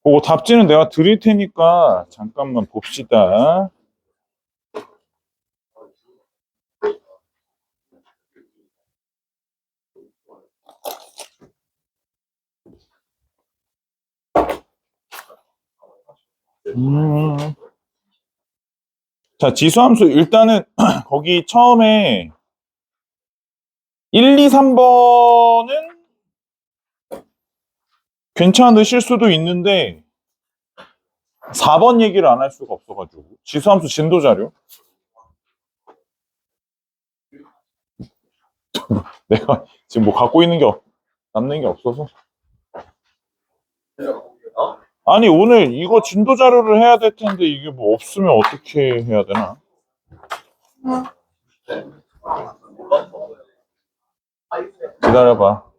그거 답지는 내가 드릴 테니까 잠깐만 봅시다. 자, 지수함수 일단은 거기 처음에 1, 2, 3번은 괜찮으실 수도 있는데 4번 얘기를 안 할 수가 없어가지고. 지수함수 진도 자료. 내가 지금 뭐 갖고 있는 게 남는 게 없어서. 아니, 오늘 이거 진도 자료를 해야 될 텐데 이게 뭐 없으면 어떻게 해야 되나? 기다려봐.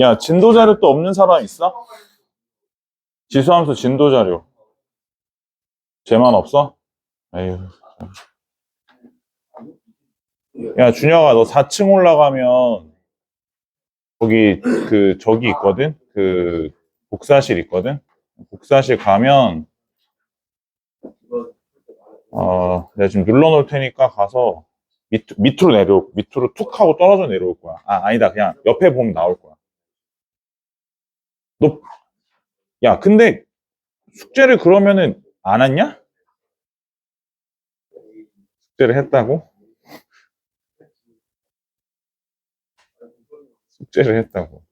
야, 진도 자료 또 없는 사람 있어? 지수함수 진도 자료. 쟤만 없어? 에휴. 야, 준혁아, 너 4층 올라가면 거기 저기 있거든? 복사실 있거든? 복사실 가면 내가 지금 눌러놓을 테니까 가서 밑으로 툭 하고 떨어져 내려올 거야. 아니다. 그냥 옆에 보면 나올 거야. 야, 근데 숙제를 그러면은 안 했냐? 숙제를 했다고? 숙제를 했다고.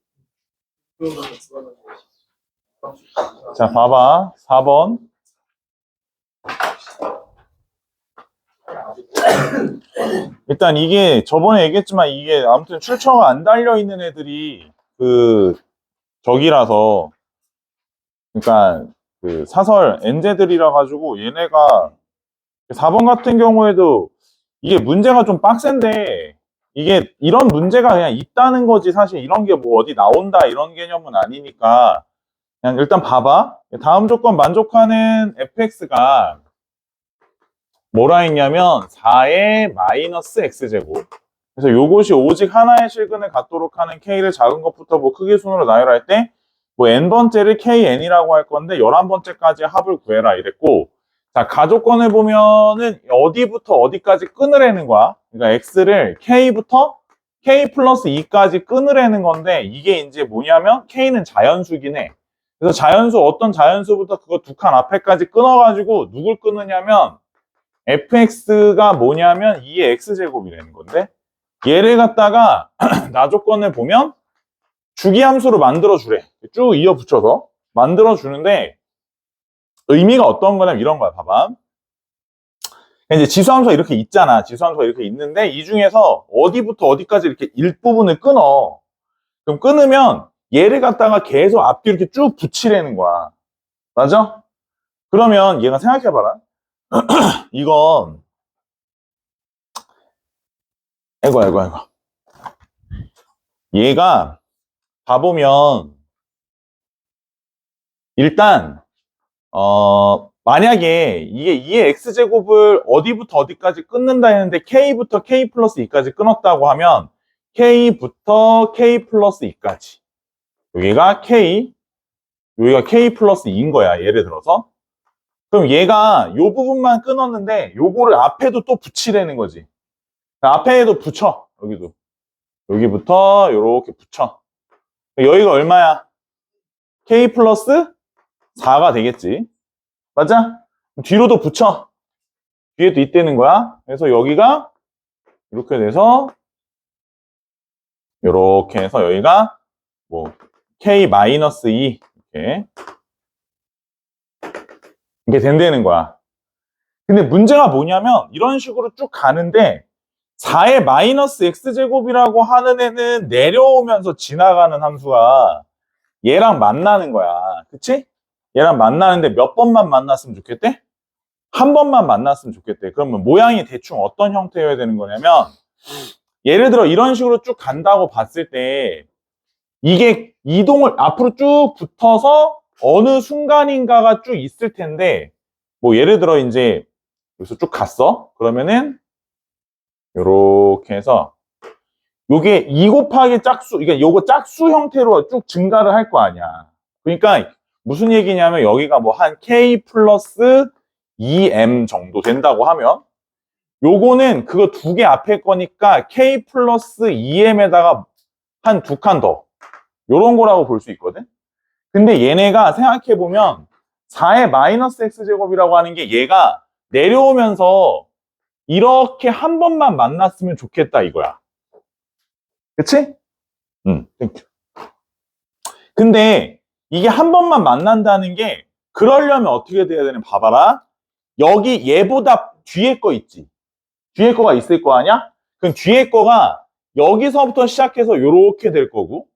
자, 봐봐. 4번. 일단 이게 저번에 얘기했지만 이게 아무튼 출처가 안 달려있는 애들이 저기라서 그러니까 사설 엔제들이라 가지고 얘네가 4번 같은 경우에도 이게 문제가 좀 빡센데 이게 이런 문제가 그냥 있다는 거지 사실 이런 게 뭐 어디 나온다 이런 개념은 아니니까 그냥 일단 봐봐. 다음 조건 만족하는 fx가 뭐라 했냐면 4의 마이너스 x제곱. 그래서 요것이 오직 하나의 실근을 갖도록 하는 k를 작은 것부터 뭐 크기 순으로 나열할 때 뭐 n번째를 kn이라고 할 건데 11번째까지 합을 구해라 이랬고, 자, 가조건을 보면은 어디부터 어디까지 끊으라는 거야. 그러니까 x를 k부터 k 플러스 2까지 끊으라는 건데 이게 이제 뭐냐면 k는 자연수긴 해. 그래서 어떤 자연수부터 그거 두 칸 앞에까지 끊어가지고 누굴 끊느냐면 fx가 뭐냐면 2의 x제곱이라는 건데 얘를 갖다가 나조건을 보면 주기함수로 만들어주래. 쭉 이어 붙여서 만들어주는데 의미가 어떤 거냐면 이런 거야. 봐봐. 이제 지수함수가 이렇게 있잖아. 지수함수가 이렇게 있는데 이 중에서 어디부터 어디까지 이렇게 일부분을 끊어. 그럼 끊으면 얘를 갖다가 계속 앞뒤로 이렇게 쭉 붙이라는 거야. 맞아? 그러면 얘가 생각해봐라. 이건 아이고. 얘가 봐보면 일단 만약에 이게 2의 x제곱을 어디부터 어디까지 끊는다 했는데 k부터 k 플러스 2까지 끊었다고 하면 k부터 k 플러스 2까지 여기가 k 플러스 2인 거야. 예를 들어서 그럼 얘가 요 부분만 끊었는데 요거를 앞에도 또 붙이라는 거지. 앞에도 붙여. 여기부터 요렇게 붙여. 여기가 얼마야? k 플러스 4가 되겠지. 맞아? 뒤로도 붙여. 뒤에도 있다는 거야. 그래서 여기가 이렇게 돼서 이렇게 해서 여기가 뭐 k-2 이게 된다는 거야. 근데 문제가 뭐냐면 이런 식으로 쭉 가는데 4의 마이너스 x제곱이라고 하는 애는 내려오면서 지나가는 함수가 얘랑 만나는 거야. 그치? 얘랑 만나는데 몇 번만 만났으면 좋겠대? 한 번만 만났으면 좋겠대. 그러면 모양이 대충 어떤 형태여야 되는 거냐면 예를 들어 이런 식으로 쭉 간다고 봤을 때 이게 이동을 앞으로 쭉 붙어서 어느 순간인가가 쭉 있을 텐데, 뭐 예를 들어 이제 여기서 쭉 갔어? 그러면은 요렇게 해서 요게 2 곱하기 짝수, 그러니까 요거 짝수 형태로 쭉 증가를 할 거 아니야. 그러니까 무슨 얘기냐면 여기가 뭐 한 K 플러스 2M 정도 된다고 하면 요거는 그거 두 개 앞에 거니까 K 플러스 2M에다가 한 두 칸 더. 요런 거라고 볼 수 있거든. 근데 얘네가 생각해보면 4의 마이너스 X제곱이라고 하는 게 얘가 내려오면서 이렇게 한 번만 만났으면 좋겠다 이거야. 그치? 땡큐. 근데 이게 한 번만 만난다는 게 그러려면 어떻게 돼야 되는 봐봐라. 여기 얘보다 뒤에 거 있지. 뒤에 거가 있을 거 아니야? 그럼 뒤에 거가 여기서부터 시작해서 요렇게 될 거고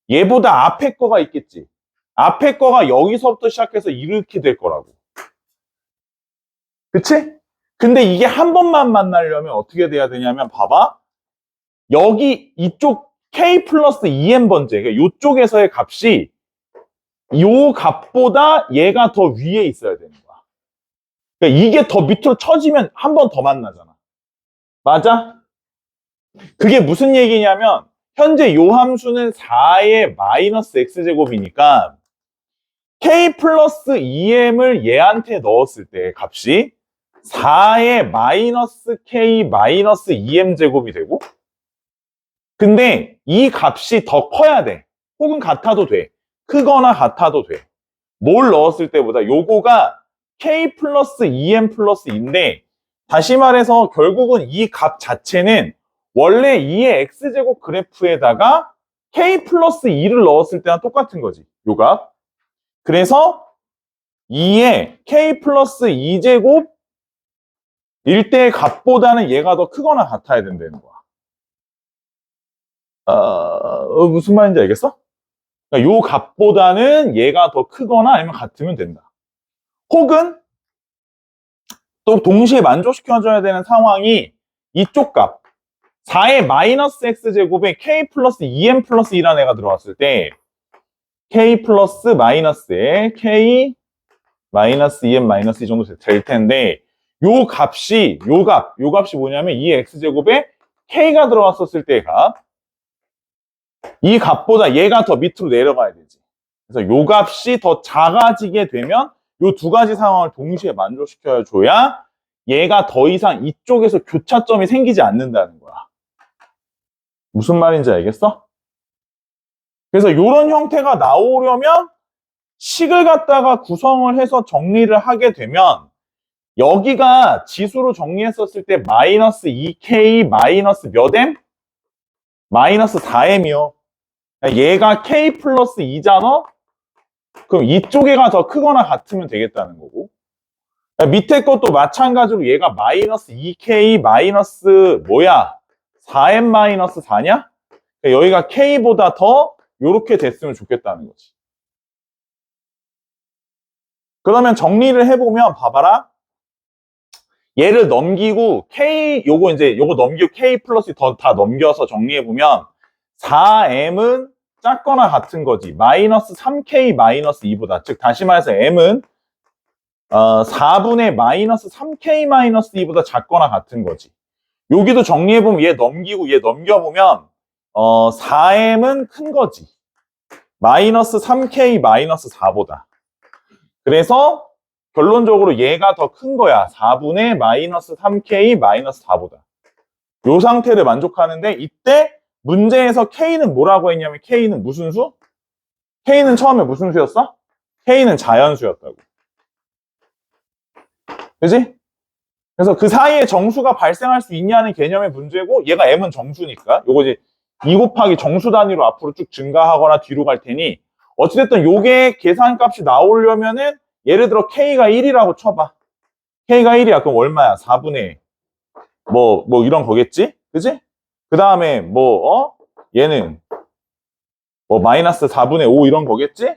얘보다 앞에 거가 있겠지. 앞에 거가 여기서부터 시작해서 이렇게 될 거라고. 그치? 근데 이게 한 번만 만나려면 어떻게 돼야 되냐면 봐봐. 여기 이쪽 K 플러스 2M 번째, 그러니까 이쪽에서의 값이 요 값보다 얘가 더 위에 있어야 되는 거야. 그러니까 이게 더 밑으로 쳐지면 한 번 더 만나잖아. 맞아? 그게 무슨 얘기냐면 현재 요 함수는 4의 마이너스 X제곱이니까 K 플러스 2M을 얘한테 넣었을 때 값이 4의 마이너스 K 마이너스 2M 제곱이 되고 근데 이 값이 더 커야 돼. 혹은 같아도 돼. 크거나 같아도 돼. 뭘 넣었을 때보다 요거가 K 플러스 2M 플러스 2인데 다시 말해서 결국은 이 값 자체는 원래 2의 X제곱 그래프에다가 K 플러스 2를 넣었을 때랑 똑같은 거지. 요 값. 그래서 2의 K 플러스 2제곱 일대의 값보다는 얘가 더 크거나 같아야 된다는 거야. 무슨 말인지 알겠어? 그러니까 요 값보다는 얘가 더 크거나 아니면 같으면 된다. 혹은 또 동시에 만족시켜줘야 되는 상황이 이쪽 값 4의 마이너스 X제곱에 K 플러스 2M 플러스 2라는 애가 들어왔을 때 K 플러스 마이너스에 K 마이너스 2M 마이너스 2 정도 될 텐데 요 값이 뭐냐면 이 X제곱에 K가 들어왔었을 때의 값 이 값보다 얘가 더 밑으로 내려가야 되지. 그래서 요 값이 더 작아지게 되면 요 두 가지 상황을 동시에 만족시켜줘야 얘가 더 이상 이쪽에서 교차점이 생기지 않는다는 거야. 무슨 말인지 알겠어? 그래서 이런 형태가 나오려면 식을 갖다가 구성을 해서 정리를 하게 되면 여기가 지수로 정리했었을 때 마이너스 2K 마이너스 몇 M? 마이너스 4M이요. 얘가 K 플러스 2잖아? 그럼 이쪽에가 더 크거나 같으면 되겠다는 거고. 밑에 것도 마찬가지로 얘가 마이너스 2K 마이너스 뭐야? 4M 마이너스 4냐? 여기가 K보다 더 요렇게 됐으면 좋겠다는 거지. 그러면 정리를 해보면 봐봐라. 얘를 넘기고 요거 넘기고 K 플러스 더 다 넘겨서 정리해보면 4M은 작거나 같은 거지. 마이너스 3K 마이너스 2보다. 즉 다시 말해서 M은 4분의 마이너스 3K 마이너스 2보다 작거나 같은 거지. 여기도 정리해보면 얘 넘기고 얘 넘겨보면 4M은 큰 거지. 마이너스 3K 마이너스 4보다. 그래서 결론적으로 얘가 더 큰 거야. 4분의 마이너스 3K 마이너스 4보다. 요 상태를 만족하는데 이때 문제에서 K는 뭐라고 했냐면 K는 무슨 수? K는 처음에 무슨 수였어? K는 자연수였다고. 그지? 그래서 그 사이에 정수가 발생할 수 있냐는 개념의 문제고 얘가 M은 정수니까 요거 이제 2 곱하기 정수 단위로 앞으로 쭉 증가하거나 뒤로 갈 테니 어찌됐든 요게 계산값이 나오려면은 예를 들어 K가 1이라고 쳐봐. K가 1이야. 그럼 얼마야? 4분의 뭐 이런 거겠지? 그지? 그 다음에 얘는 마이너스 4분의 5 이런 거겠지?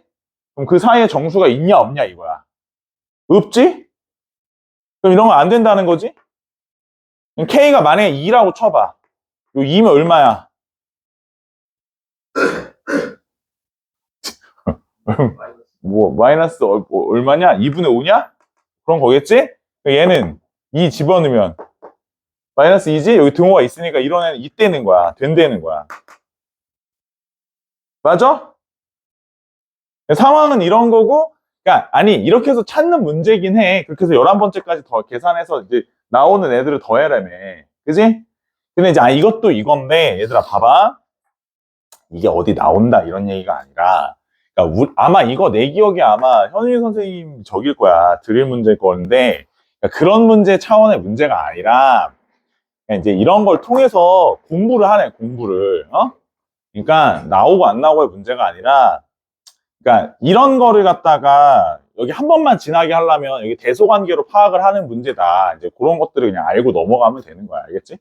그럼 그 사이에 정수가 있냐 없냐 이거야. 없지? 그럼 이런 거 안 된다는 거지? K가 만약에 2라고 쳐봐. 요 2면 얼마야? 뭐 마이너스 얼마냐? 2분의 5냐? 그런 거겠지? 얘는 2 집어넣으면 마이너스 2지? 여기 등호가 있으니까 이런 애는 이때는 거야. 된다는 거야. 맞아? 상황은 이런 거고, 그러니까 아니 이렇게 해서 찾는 문제긴 해. 그렇게 해서 11번째까지 더 계산해서 이제 나오는 애들을 더해라며. 그지? 근데 이제 이것도 이건데 얘들아 봐봐. 이게 어디 나온다 이런 얘기가 아니라, 그러니까 아마 이거 내 기억에 아마 현우이 선생님 적일 거야. 드릴 문제일 건데, 그러니까 그런 문제 차원의 문제가 아니라 그냥 이제 이런 걸 통해서 공부를 하네, 공부를. 그러니까 나오고 안 나오고의 문제가 아니라, 그러니까 이런 거를 갖다가 여기 한 번만 지나게 하려면 여기 대소관계로 파악을 하는 문제다. 이제 그런 것들을 그냥 알고 넘어가면 되는 거야. 알겠지?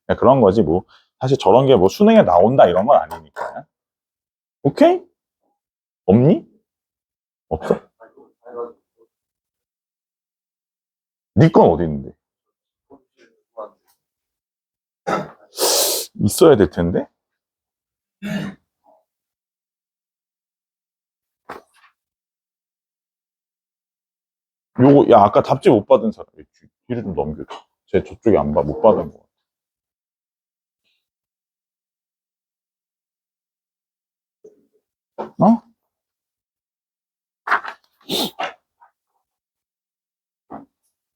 그냥 그런 거지 뭐. 사실 저런 게 뭐 수능에 나온다 이런 건 아니니까. 오케이? 없니? 없어? 네 건 어디 있는데? 있어야 될 텐데? 요거, 야, 아까 답지 못 받은 사람, 뒤를 좀 넘겨줘. 쟤 저쪽에 못 받은 거. 어?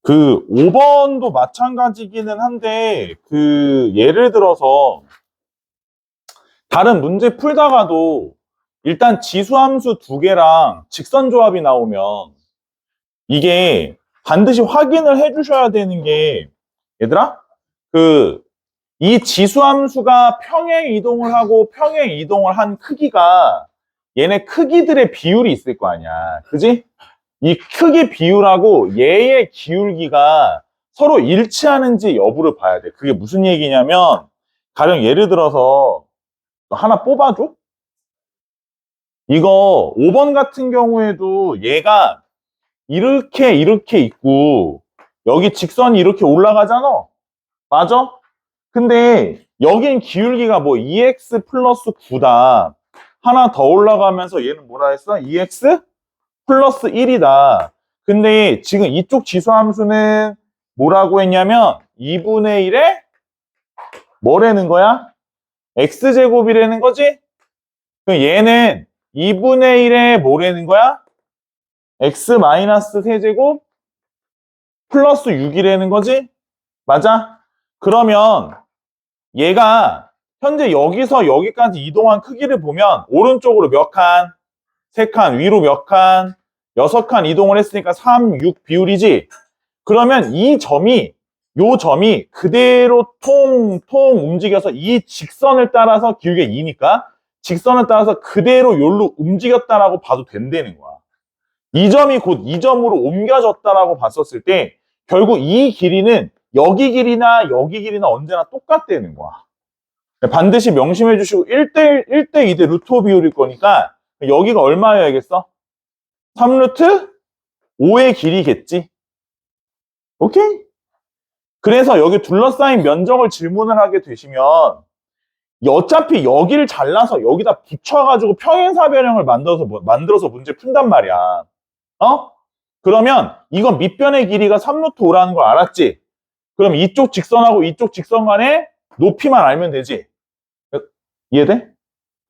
그 5번도 마찬가지기는 한데, 예를 들어서 다른 문제 풀다가도 일단 지수함수 두 개랑 직선 조합이 나오면 이게 반드시 확인을 해 주셔야 되는 게, 얘들아, 이 지수함수가 평행 이동을 하고 평행 이동을 한 크기가 얘네 크기들의 비율이 있을 거 아니야. 그지? 이 크기 비율하고 얘의 기울기가 서로 일치하는지 여부를 봐야 돼. 그게 무슨 얘기냐면, 가령 예를 들어서 하나 뽑아줘? 이거 5번 같은 경우에도 얘가 이렇게 있고 여기 직선이 이렇게 올라가잖아. 맞아? 근데 여긴 기울기가 뭐 2x 플러스 9다. 하나 더 올라가면서 얘는 뭐라 했어? 2x 플러스 1이다. 근데 지금 이쪽 지수함수는 뭐라고 했냐면 2분의 1에 뭐라는 거야? x제곱이라는 거지? 그럼 얘는 2분의 1에 뭐라는 거야? x 마이너스 세제곱 플러스 6이라는 거지? 맞아? 그러면 얘가 현재 여기서 여기까지 이동한 크기를 보면 오른쪽으로 몇 칸? 3칸, 위로 몇 칸? 6칸 이동을 했으니까 3, 6 비율이지? 그러면 요 점이 그대로 통 움직여서 이 직선을 따라서 기울기가 2니까 직선을 따라서 그대로 요로 움직였다라고 봐도 된다는 거야. 이 점이 곧 이 점으로 옮겨졌다라고 봤었을 때 결국 이 길이는 여기 길이나 여기 길이나 언제나 똑같다는 거야. 반드시 명심해 주시고 1대1, 1대2대 루트 비율일 거니까 여기가 얼마여야겠어? 3루트 5의 길이겠지. 오케이? 그래서 여기 둘러싸인 면적을 질문을 하게 되시면 어차피 여기를 잘라서 여기다 붙여가지고 평행사변형을 만들어서 문제 푼단 말이야. 그러면 이건 밑변의 길이가 3루트 5라는 걸 알았지? 그럼 이쪽 직선하고 이쪽 직선 간의 높이만 알면 되지. 이해돼?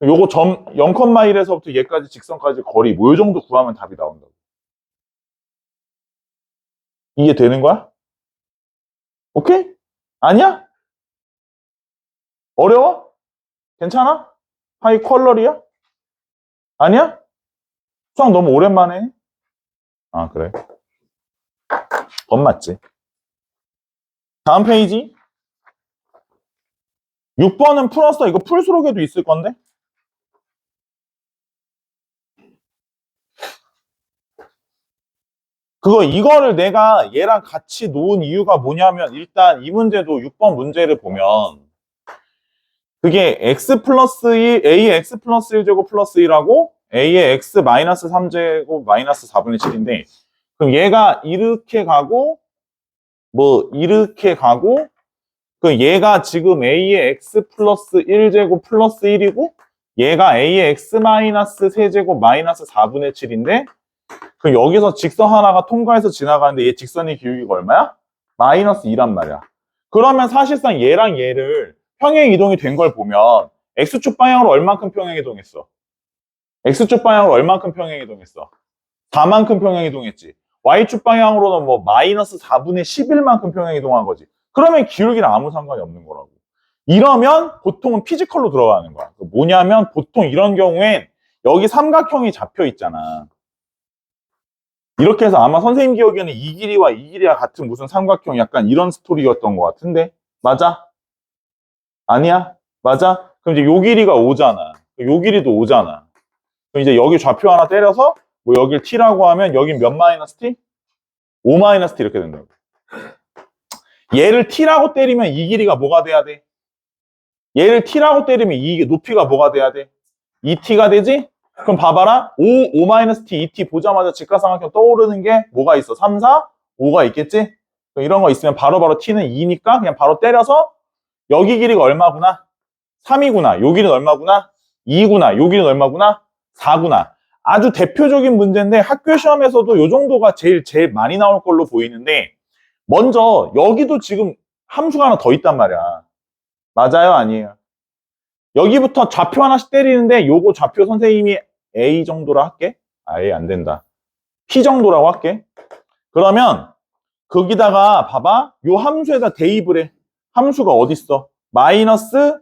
요거 점 0,1에서부터 얘까지 직선까지 거리 뭐 요 정도 구하면 답이 나온다고. 이해되는 거야? 오케이? 아니야? 어려워? 괜찮아? 하이 퀄러리야? 아니야? 수학 너무 오랜만에 해? 아, 그래. 법 맞지? 다음 페이지. 6번은 풀었어. 이거 풀수록에도 있을 건데. 이거를 내가 얘랑 같이 놓은 이유가 뭐냐면, 일단 이 문제도 6번 문제를 보면 그게 x 플러스 1, a의 x 플러스 1제곱 플러스 1하고 a의 x 마이너스 3제곱 마이너스 4분의 7인데, 그럼 얘가 이렇게 가고 이렇게 가고 얘가 지금 a의 x 플러스 1제곱 플러스 1이고 얘가 a의 x-세제곱 마이너스 4분의 7인데 그 여기서 직선 하나가 통과해서 지나가는데 얘 직선의 기울기가 얼마야? 마이너스 2란 말이야. 그러면 사실상 얘랑 얘를 평행 이동이 된 걸 보면 x축 방향으로 얼만큼 평행 이동했어? x축 방향으로 얼만큼 평행 이동했어? 4만큼 평행 이동했지. y축 방향으로는 뭐 마이너스 4분의 11만큼 평행 이동한 거지. 그러면 기울기랑 아무 상관이 없는 거라고. 이러면 보통은 피지컬로 들어가는 거야. 뭐냐면 보통 이런 경우엔 여기 삼각형이 잡혀 있잖아. 이렇게 해서 아마 선생님 기억에는 이 길이와 이 길이가 같은 무슨 삼각형 약간 이런 스토리였던 것 같은데 맞아? 아니야? 맞아? 그럼 이제 요 길이가 5잖아. 요 길이도 5잖아. 그럼 이제 여기 좌표 하나 때려서 뭐 여길 t라고 하면 여긴 몇 마이너스 t? 5 마이너스 t 이렇게 된다고. 얘를 t라고 때리면 이 길이가 뭐가 돼야 돼? 얘를 t라고 때리면 이 높이가 뭐가 돼야 돼? 2t가 되지? 그럼 봐봐라. 5 마이너스 t, 2t 보자마자 직각삼각형 떠오르는 게 뭐가 있어? 3, 4, 5가 있겠지? 이런 거 있으면 바로바로 t는 2니까 그냥 바로 때려서 여기 길이가 얼마구나? 3이구나. 요 길이는 얼마구나? 2구나. 요 길이는 얼마구나? 4구나. 아주 대표적인 문제인데 학교 시험에서도 요 정도가 제일 많이 나올 걸로 보이는데 먼저 여기도 지금 함수가 하나 더 있단 말이야. 맞아요? 아니에요? 여기부터 좌표 하나씩 때리는데 요거 좌표 선생님이 A 정도로 할게. 아예 안 된다. P 정도라고 할게. 그러면 거기다가 봐봐. 요 함수에다 대입을 해. 함수가 어딨어? 마이너스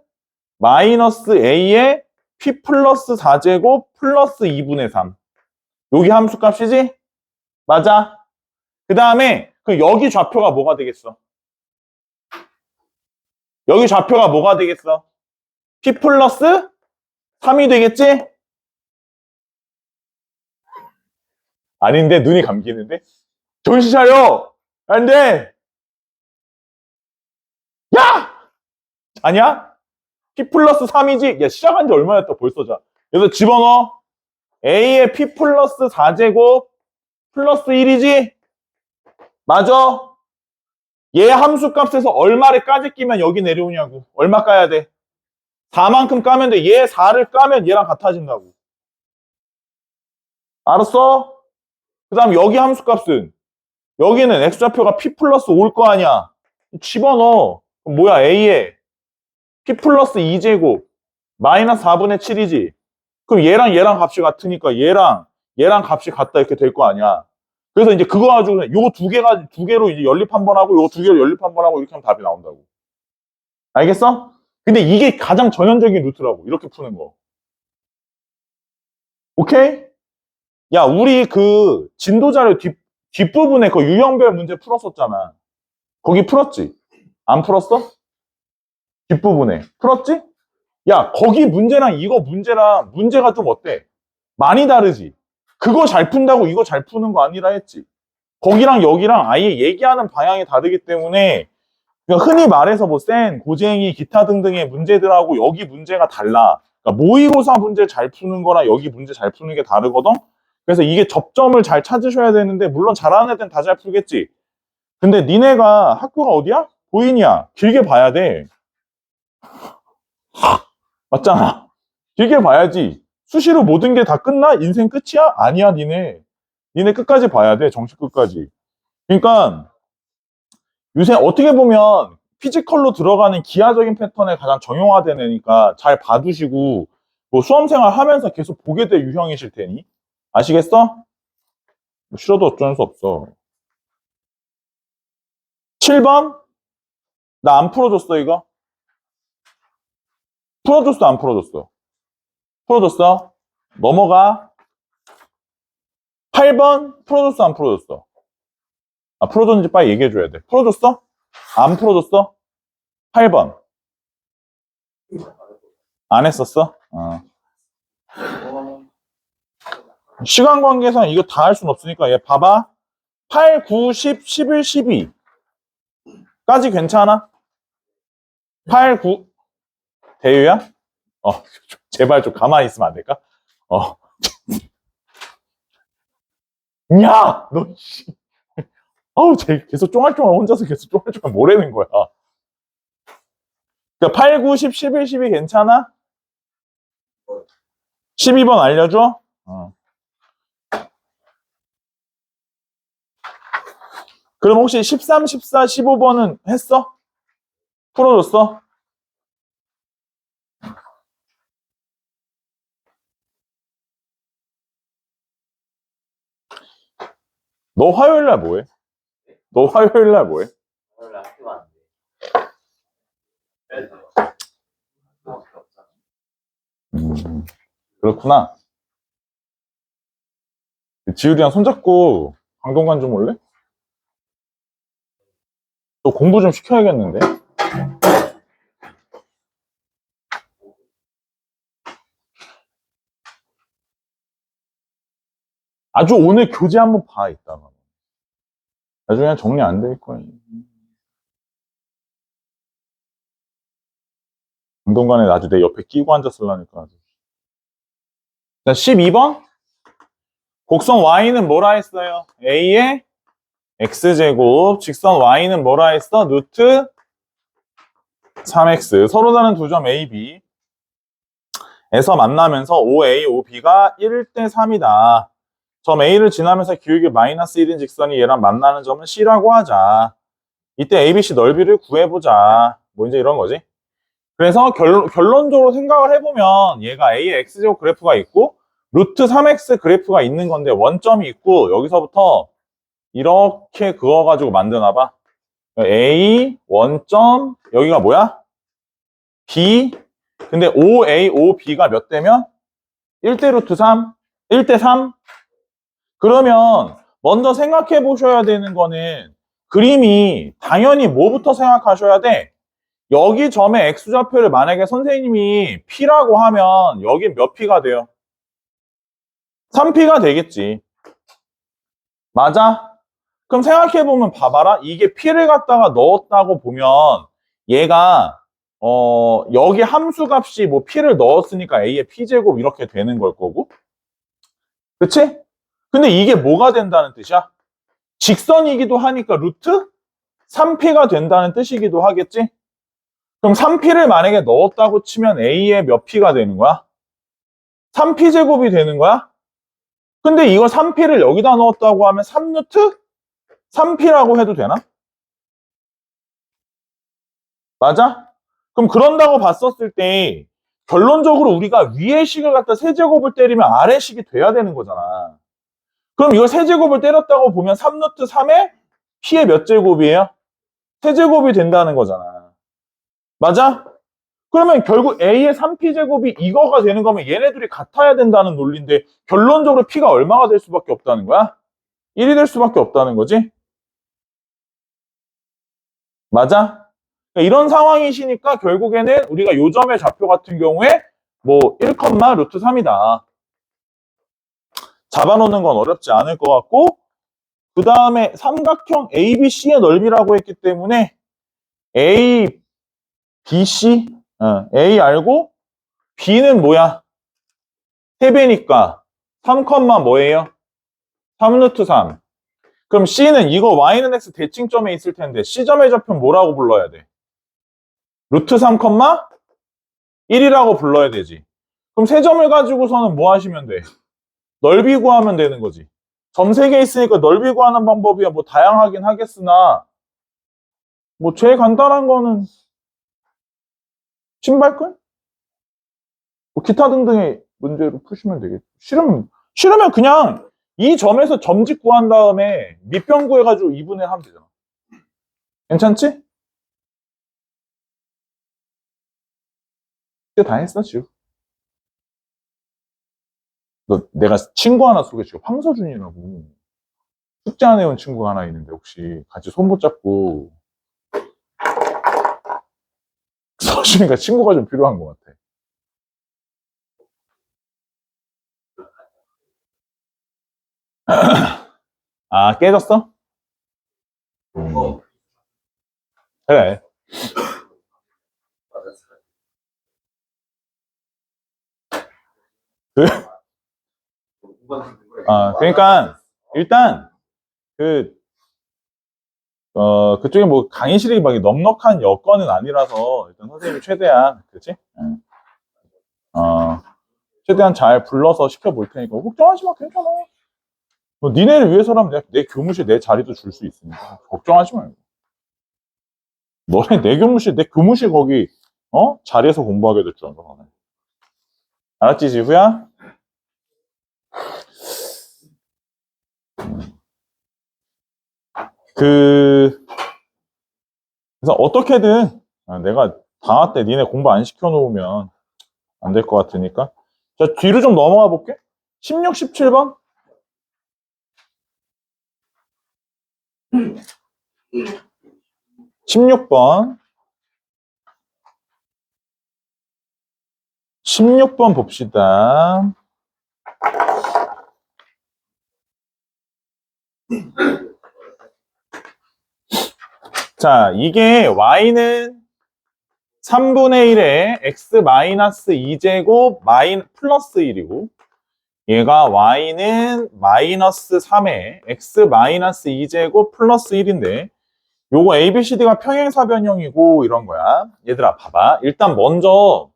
A에 P 플러스 4제곱 플러스 2분의 3. 여기 함수 값이지? 맞아? 그 다음에 여기 좌표가 뭐가 되겠어? 여기 좌표가 뭐가 되겠어? P 플러스 3이 되겠지? 아닌데 눈이 감기는데? 정신 차려! 안 돼! 야! 아니야? P 플러스 3이지? 야, 시작한 지 얼마나 됐다 벌써 자. 그래서 집어넣어. A의 P 플러스 4제곱 플러스 1이지? 맞아? 얘 함수 값에서 얼마를 까지 끼면 여기 내려오냐고. 얼마 까야 돼? 4만큼 까면 돼. 얘 4를 까면 얘랑 같아진다고. 알았어? 그 다음 여기 함수 값은 여기는 x좌표가 P 플러스 5일 거 아니야. 집어넣어. 그럼 뭐야? A에 P 플러스 2제곱 마이너스 4분의 7이지. 그럼 얘랑 값이 같으니까 얘랑 값이 같다 이렇게 될 거 아니야. 그래서 이제 그거 가지고 요거 두 개로 이제 연립 한 번 하고 요거 두 개로 연립 한 번 하고 이렇게 하면 답이 나온다고. 알겠어? 근데 이게 가장 전형적인 루트라고. 이렇게 푸는 거. 오케이? 야, 우리 그 진도 자료 뒷부분에 그 유형별 문제 풀었었잖아. 거기 풀었지? 안 풀었어? 뒷부분에. 풀었지? 야, 거기 문제랑 이거 문제랑 문제가 좀 어때? 많이 다르지? 그거 잘 푼다고 이거 잘 푸는 거 아니라 했지? 거기랑 여기랑 아예 얘기하는 방향이 다르기 때문에 그러니까 흔히 말해서 뭐 센, 고쟁이, 기타 등등의 문제들하고 여기 문제가 달라. 그러니까 모의고사 문제 잘 푸는 거랑 여기 문제 잘 푸는 게 다르거든? 그래서 이게 접점을 잘 찾으셔야 되는데 물론 잘하는 애들은 다 잘 풀겠지. 근데 니네가 학교가 어디야? 보인이야. 길게 봐야 돼. 맞잖아. 길게 봐야지. 수시로 모든 게 다 끝나? 인생 끝이야? 아니야, 니네. 니네 끝까지 봐야 돼. 정식 끝까지. 그러니까 요새 어떻게 보면 피지컬로 들어가는 기하적인 패턴에 가장 정형화된 애니까 잘 봐두시고 뭐 수험생활 하면서 계속 보게 될 유형이실 테니 아시겠어? 뭐 싫어도 어쩔 수 없어. 7번? 나 안 풀어줬어 이거? 풀어줬어 안 풀어줬어? 풀어줬어? 넘어가. 8번? 풀어줬어 안 풀어줬어? 아 풀어줬는지 빨리 얘기해줘야 돼. 풀어줬어? 안 풀어줬어? 8번 안 했었어? 시간 관계상 이거 다 할 순 없으니까 얘 봐봐. 8, 9, 10, 11, 12 까지 괜찮아? 8, 9 대유야? 제발 좀 가만히 있으면 안 될까? 야! 너 씨. 쟤 계속 쫑알쫑알 혼자서 계속 쫑알쫑알 뭐라는 거야. 그러니까 8, 9, 10, 11, 12 괜찮아? 12번 알려줘? 그럼 혹시 13, 14, 15번은 했어? 풀어줬어? 너 화요일 날 뭐해? 너 화요일 날 뭐해? 원래 학교 왔는데. 그렇구나. 지율이랑 손잡고 강동관 좀 올래? 너 공부 좀 시켜야겠는데? 아주 오늘 교재 한번 봐, 이따가. 나중에 정리 안 될 거야. 강동관에 아주 내 옆에 끼고 앉았을라니까. 아주. 자, 12번? 곡선 y는 뭐라 했어요? a의 x제곱, 직선 y는 뭐라 했어? 루트 3x. 서로 다른 두 점 a, b. 에서 만나면서 OA, OB가 1대 3이다. 점 A를 지나면서 기울기 마이너스 1인 직선이 얘랑 만나는 점은 C라고 하자. 이때 ABC 넓이를 구해보자. 뭐 이제 이런 거지. 그래서 결론적으로 생각을 해보면 얘가 A의 X제곱 그래프가 있고 루트 3X 그래프가 있는 건데 원점이 있고 여기서부터 이렇게 그어가지고 만드나봐. A 원점 여기가 뭐야? B 근데 OA, OB가 몇 대면? 1대 루트 3? 1대 3? 그러면 먼저 생각해 보셔야 되는 거는 그림이 당연히 뭐부터 생각하셔야 돼? 여기 점의 X좌표를 만약에 선생님이 P라고 하면 여기 몇 P가 돼요? 3P가 되겠지. 맞아? 그럼 생각해 보면 봐봐라. 이게 P를 갖다가 넣었다고 보면 얘가 여기 함수 값이 뭐 P를 넣었으니까 A의 P제곱 이렇게 되는 걸 거고. 그치? 근데 이게 뭐가 된다는 뜻이야? 직선이기도 하니까 루트 3P가 된다는 뜻이기도 하겠지? 그럼 3P를 만약에 넣었다고 치면 A의 몇 P가 되는 거야? 3P 제곱이 되는 거야? 근데 이거 3P를 여기다 넣었다고 하면 3루트 3P라고 해도 되나? 맞아? 그럼 그런다고 봤었을 때 결론적으로 우리가 위의 식을 갖다 세제곱을 때리면 아래 식이 돼야 되는 거잖아. 그럼 이거 세제곱을 때렸다고 보면 3루트 3에 P의 몇 제곱이에요? 세제곱이 된다는 거잖아. 맞아? 그러면 결국 A의 3P제곱이 이거가 되는 거면 얘네들이 같아야 된다는 논리인데 결론적으로 P가 얼마가 될 수밖에 없다는 거야? 1이 될 수밖에 없다는 거지? 맞아? 그러니까 이런 상황이시니까 결국에는 우리가 요점의 좌표 같은 경우에 뭐 1, 루트 3이다. 잡아놓는 건 어렵지 않을 것 같고 그 다음에 삼각형 ABC의 넓이라고 했기 때문에 A, BC A 알고 B는 뭐야? 3배니까 3, 뭐예요? 3루트 3. 그럼 C는 이거 Y는 X 대칭점에 있을 텐데 C점의 좌표는 뭐라고 불러야 돼? 루트 3, 1이라고 불러야 되지. 그럼 세 점을 가지고서는 뭐 하시면 돼? 넓이 구하면 되는 거지. 점 3개 있으니까 넓이 구하는 방법이야 뭐 다양하긴 하겠으나 뭐 제일 간단한 거는 신발끈? 뭐 기타 등등의 문제로 푸시면 되겠죠. 싫으면 그냥 이 점에서 점집 구한 다음에 밑변 구해가지고 2분의 1 하면 되잖아. 괜찮지? 이제 다 했어, 지금. 내가 친구 하나 소개시켜. 황서준이라고. 숙제 안 해온 친구가 하나 있는데 혹시 같이 손 붙잡고 서준이가 친구가 좀 필요한 것 같아. 아, 깨졌어? 그래. 그러니까 일단 그쪽에 뭐 강의실이 막 넉넉한 여건은 아니라서 일단 선생님이 최대한 그치? 최대한 잘 불러서 시켜볼 테니까 걱정하지 마. 괜찮아. 니네를 위해서라면 내 교무실 내 자리도 줄 수 있으니까 걱정하지 말고. 너네 내 교무실 내 교무실 거기 자리에서 공부하게 될 줄 알아. 너네. 알았지 지후야? 그래서 어떻게든 내가 방학 때 니네 공부 안 시켜놓으면 안 될 것 같으니까 자 뒤로 좀 넘어가 볼게. 16, 17번 16번 16번 봅시다. 자, 이게 y는 3분의 1에 x 마이너스 2제곱 플러스 1이고 얘가 y는 마이너스 3에 x 마이너스 2제곱 플러스 1인데 요거 ABCD가 평행사변형이고 이런 거야. 얘들아 봐봐. 일단 먼저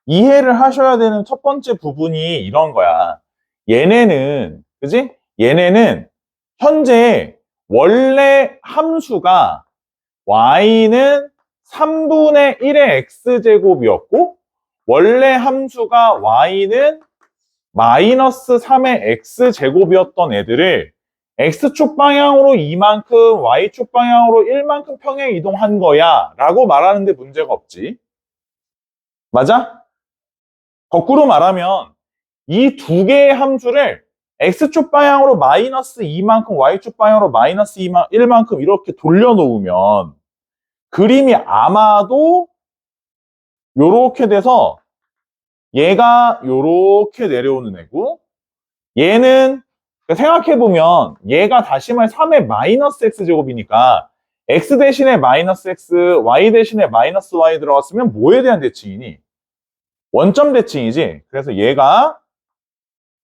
이해를 하셔야 되는 첫 번째 부분이 이런 거야. 얘네는 그지? 얘네는 현재 원래 함수가 y는 3분의 1의 x제곱이었고 원래 함수가 y는 마이너스 3의 x제곱이었던 애들을 x축 방향으로 2만큼 y축 방향으로 1만큼 평행 이동한 거야 라고 말하는데 문제가 없지. 맞아? 거꾸로 말하면 이 두 개의 함수를 x축 방향으로 마이너스 2만큼 y축 방향으로 마이너스 1만큼 이렇게 돌려놓으면 그림이 아마도 요렇게 돼서 얘가 요렇게 내려오는 애고 얘는 생각해보면 얘가 다시 말 3의 마이너스 x제곱이니까 x 대신에 마이너스 x, y 대신에 마이너스 y 들어갔으면 뭐에 대한 대칭이니? 원점 대칭이지. 그래서 얘가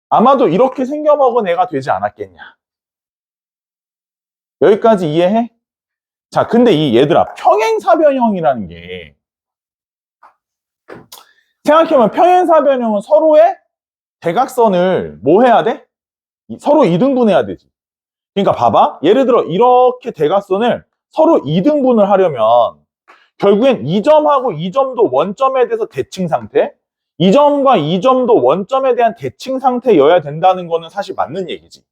아마도 이렇게 생겨먹은 애가 되지 않았겠냐. 여기까지 이해해? 자, 근데 얘들아 평행사변형이라는 게 생각해보면 평행사변형은 서로의 대각선을 뭐 해야 돼? 서로 2등분 해야 되지. 그러니까 봐봐. 예를 들어 이렇게 대각선을 서로 2등분을 하려면 결국엔 이 점하고 이 점도 원점에 대해서 대칭 상태, 이 점과 이 점도 원점에 대한 대칭 상태여야 된다는 거는 사실 맞는 얘기지.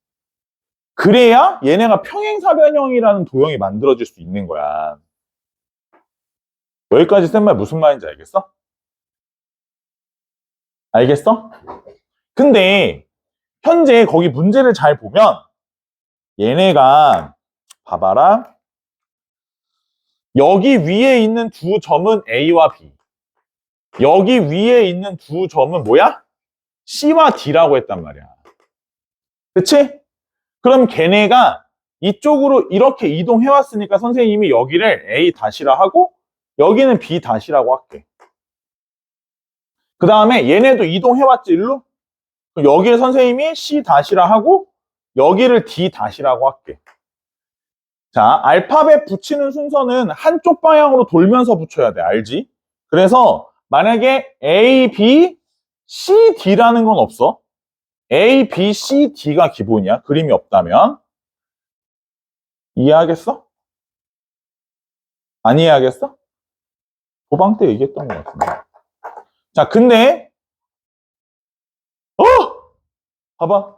그래야 얘네가 평행사변형이라는 도형이 만들어질 수 있는 거야. 여기까지 쓴 말 무슨 말인지 알겠어? 알겠어? 근데 현재 거기 문제를 잘 보면 얘네가 봐봐라. 여기 위에 있는 두 점은 A와 B. 여기 위에 있는 두 점은 뭐야? C와 D라고 했단 말이야. 그치? 그럼 걔네가 이쪽으로 이렇게 이동해 왔으니까 선생님이 여기를 A 다시라 하고 여기는 B 다시라고 할게. 그 다음에 얘네도 이동해 왔지 일로? 여기를 선생님이 C 다시라 하고 여기를 D 다시라고 할게. 자, 알파벳 붙이는 순서는 한쪽 방향으로 돌면서 붙여야 돼. 알지? 그래서 만약에 A, B, C, D라는 건 없어. A, B, C, D가 기본이야. 그림이 없다면. 이해하겠어? 안 이해하겠어? 도방 때 얘기했던 것 같은데. 자, 근데 봐봐.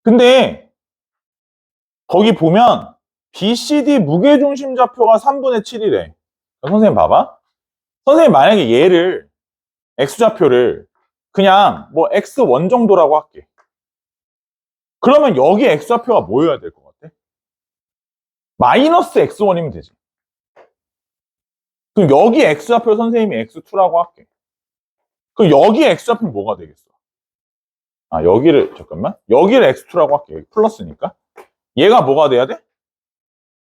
근데 거기 보면 BCD 무게중심 좌표가 3분의 7이래. 선생님 봐봐. 선생님 만약에 얘를 X좌표를 그냥 뭐 X1 정도라고 할게. 그러면 여기 X좌표가 뭐여야 될 것 같아? 마이너스 X1이면 되지. 그럼 여기 X좌표 선생님이 X2라고 할게. 그럼 여기 X좌표는 뭐가 되겠어? 아, 여기를 잠깐만. 여기를 X2라고 할게. 여기 플러스니까. 얘가 뭐가 돼야 돼?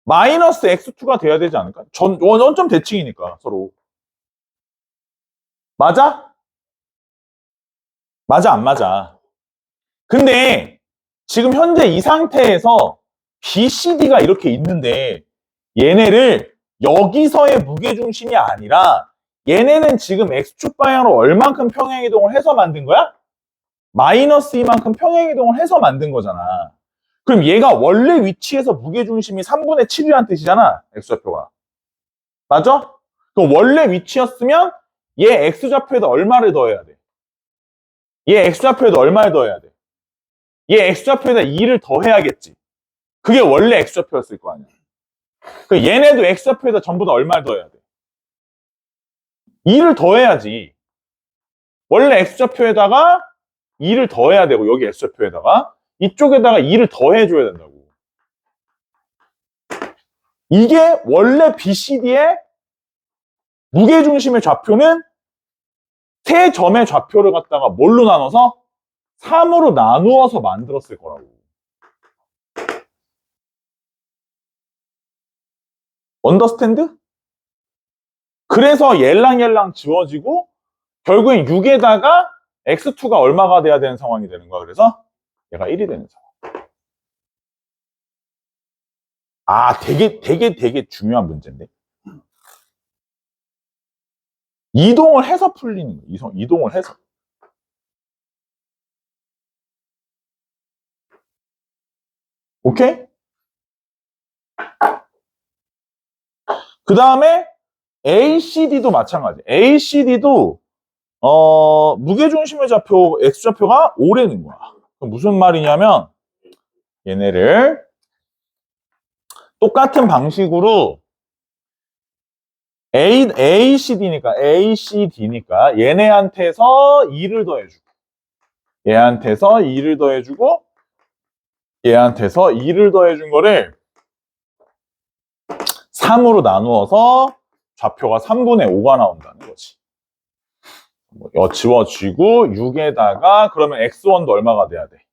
마이너스 X2가 돼야 되지 않을까? 원점 대칭이니까 서로. 맞아? 맞아, 안 맞아? 근데 지금 현재 이 상태에서 BCD가 이렇게 있는데 얘네를 여기서의 무게중심이 아니라 얘네는 지금 x축 방향으로 얼만큼 평행이동을 해서 만든 거야? 마이너스 이만큼 평행이동을 해서 만든 거잖아. 그럼 얘가 원래 위치에서 무게중심이 3분의 7이라는 뜻이잖아. x좌표가. 맞아? 그럼 원래 위치였으면 얘 x좌표에다 얼마를 더해야 돼? 얘 x좌표에다 얼마를 더해야 돼? 얘 x좌표에다 2를 더해야겠지. 그게 원래 x좌표였을 거 아니야. 그 얘네도 x좌표에다 전부 다 얼마를 더해야 돼? 2를 더해야지. 원래 x좌표에다가 2를 더해야 되고 여기 x좌표에다가 이쪽에다가 2를 더해줘야 된다고. 이게 원래 BCD의 무게중심의 좌표는 세 점의 좌표를 갖다가 뭘로 나눠서? 3으로 나누어서 만들었을 거라고. 언더스탠드? 그래서 옐랑옐랑 지워지고 결국엔 6에다가 x2가 얼마가 돼야 되는 상황이 되는 거야. 그래서 얘가 1이 되는 상황. 아, 되게 중요한 문제인데. 이동을 해서 풀리는 거야. 이동을 해서. 오케이? 그 다음에 ACD도 마찬가지. ACD도 무게중심의 좌표 x좌표가 5라는 거야. 그럼 무슨 말이냐면 얘네를 똑같은 방식으로 ACD니까 얘네한테서 2를 더해주고 얘한테서 2를 더해주고 얘한테서 2를 더해준 거를 3으로 나누어서 좌표가 3분의 5가 나온다는 거지. 지워지고 6에다가 그러면 x1도 얼마가 돼야 돼?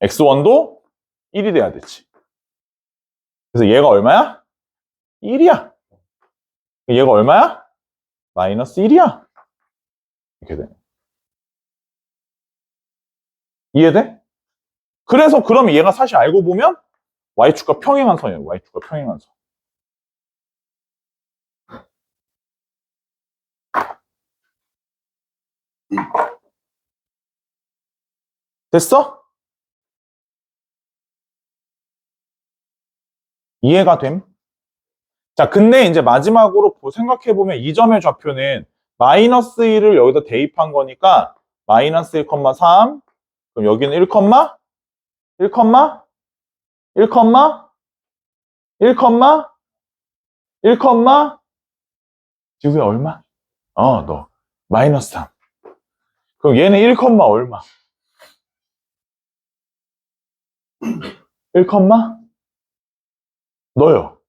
x1도 1이 돼야 되지. 그래서 얘가 얼마야? 1이야. 얘가 얼마야? 마이너스 1이야. 이렇게 돼. 이해돼? 그래서 그러면 얘가 사실 알고 보면 y축과 평행한 선이에요. y축과 평행한 선. 됐어? 이해가 됨? 자, 근데 이제 마지막으로 생각해보면 이 점의 좌표는 마이너스 1을 여기다 대입한 거니까 마이너스 1,3 그럼 여기는 1, 1, 1, 1, 1, 지구에 얼마? 너 마이너스 3 그럼 얘는 1, 얼마? 1, 너요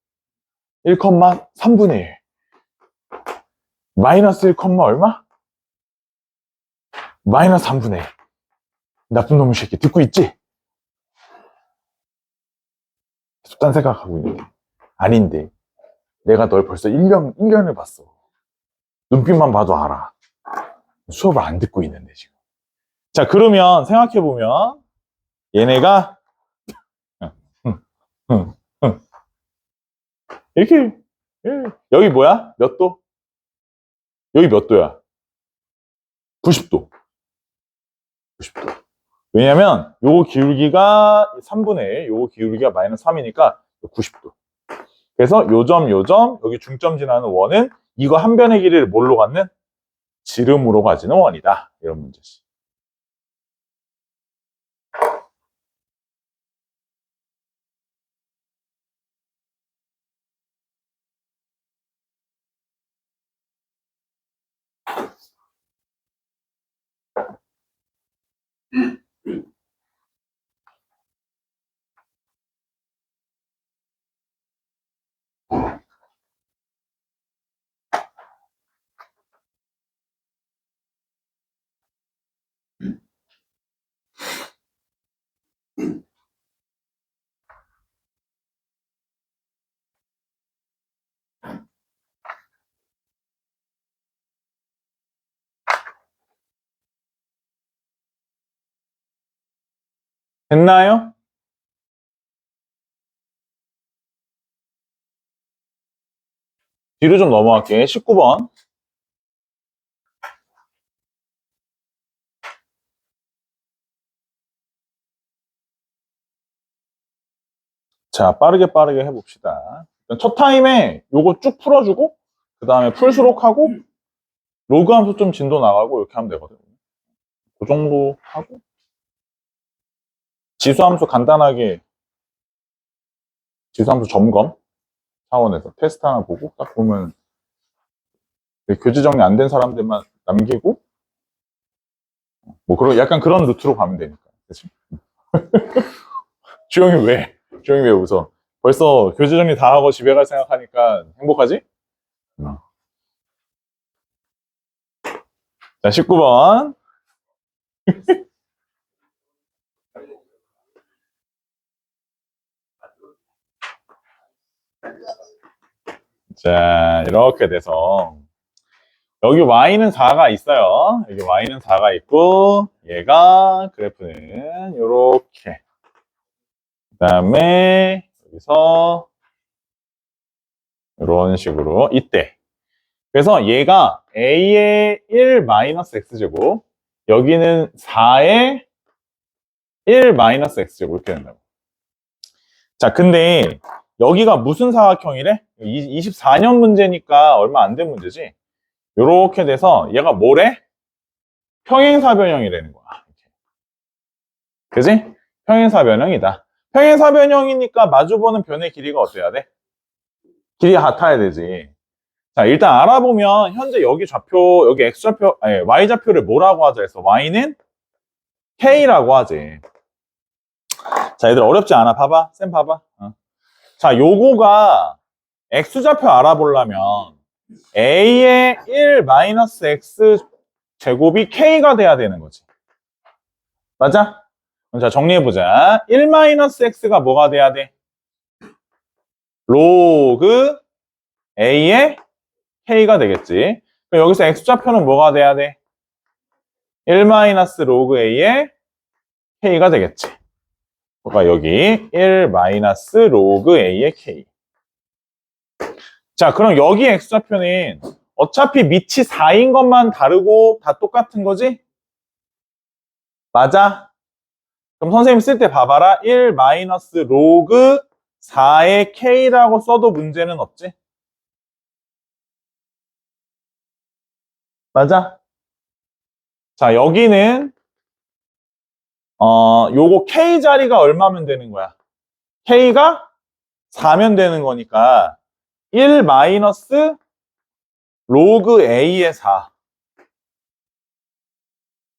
1,3분의 1 마이너스 1, 얼마? 마이너스 3분의 1 나쁜 놈의 새끼 듣고 있지? 딴 생각하고 있는데 아닌데 내가 널 벌써 1년을 봤어 눈빛만 봐도 알아 수업을 안 듣고 있는데 지금 자 그러면 생각해보면 얘네가 이렇게 여기 뭐야? 몇 도? 여기 몇 도야? 90도 90도 왜냐면 요거 기울기가 3분의 1 요거 기울기가 마이너스 3이니까 90도 그래서 요점 여기 중점 지나는 원은 이거 한 변의 길이를 뭘로 갖는? 지름으로 가지는 원이다 이런 문제지 됐나요? 뒤로 좀 넘어갈게 19번 자, 빠르게 해봅시다. 일단 첫 타임에 요거 쭉 풀어주고, 그 다음에 풀수록 하고, 로그 함수 좀 진도 나가고, 이렇게 하면 되거든요. 그 정도 하고, 지수함수 간단하게, 지수함수 점검 차원에서 테스트 하나 보고, 딱 보면, 교재 정리 안 된 사람들만 남기고, 뭐, 약간 그런 루트로 가면 되니까. 그치? 주영이 왜? 주영이 왜 웃어? 벌써 교재 정리 다 하고 집에 갈 생각하니까 행복하지? 자, 19번. 자, 이렇게 돼서 여기 y는 4가 있어요. 여기 y는 4가 있고 얘가 그래프는 이렇게 그 다음에 여기서 이런 식으로 이때 그래서 얘가 a의 1 마이너스 x제곱 여기는 4의 1 마이너스 x제곱 이렇게 된다고. 자, 근데 여기가 무슨 사각형이래? 24년 문제니까 얼마 안 된 문제지? 요렇게 돼서 얘가 뭐래? 평행사변형이라는 거야. 그지? 평행사변형이다. 평행사변형이니까 마주보는 변의 길이가 어때야 돼? 길이가 같아야 되지. 자, 일단 알아보면 현재 여기 좌표, 여기 x좌표, 아니, y좌표를 뭐라고 하자 해서 y는 k라고 하지. 자, 얘들 어렵지 않아. 봐봐. 쌤 봐봐. 자, 요거가 x좌표 알아보려면 a의 1 마이너스 x 제곱이 k가 돼야 되는 거지. 맞아? 그럼 자, 정리해보자. 1 마이너스 x가 뭐가 돼야 돼? 로그 a의 k가 되겠지. 그럼 여기서 x좌표는 뭐가 돼야 돼? 1 마이너스 로그 a의 k가 되겠지. 그러니까 여기 1 마이너스 로그 a의 k. 자, 그럼 여기 x좌표는 어차피 밑이 4인 것만 다르고 다 똑같은 거지? 맞아? 그럼 선생님 쓸 때 봐봐라. 1 마이너스 로그 4의 k라고 써도 문제는 없지? 맞아? 자, 여기는 요거 k 자리가 얼마면 되는 거야? k가 4면 되는 거니까 1 마이너스 로그 a의 4.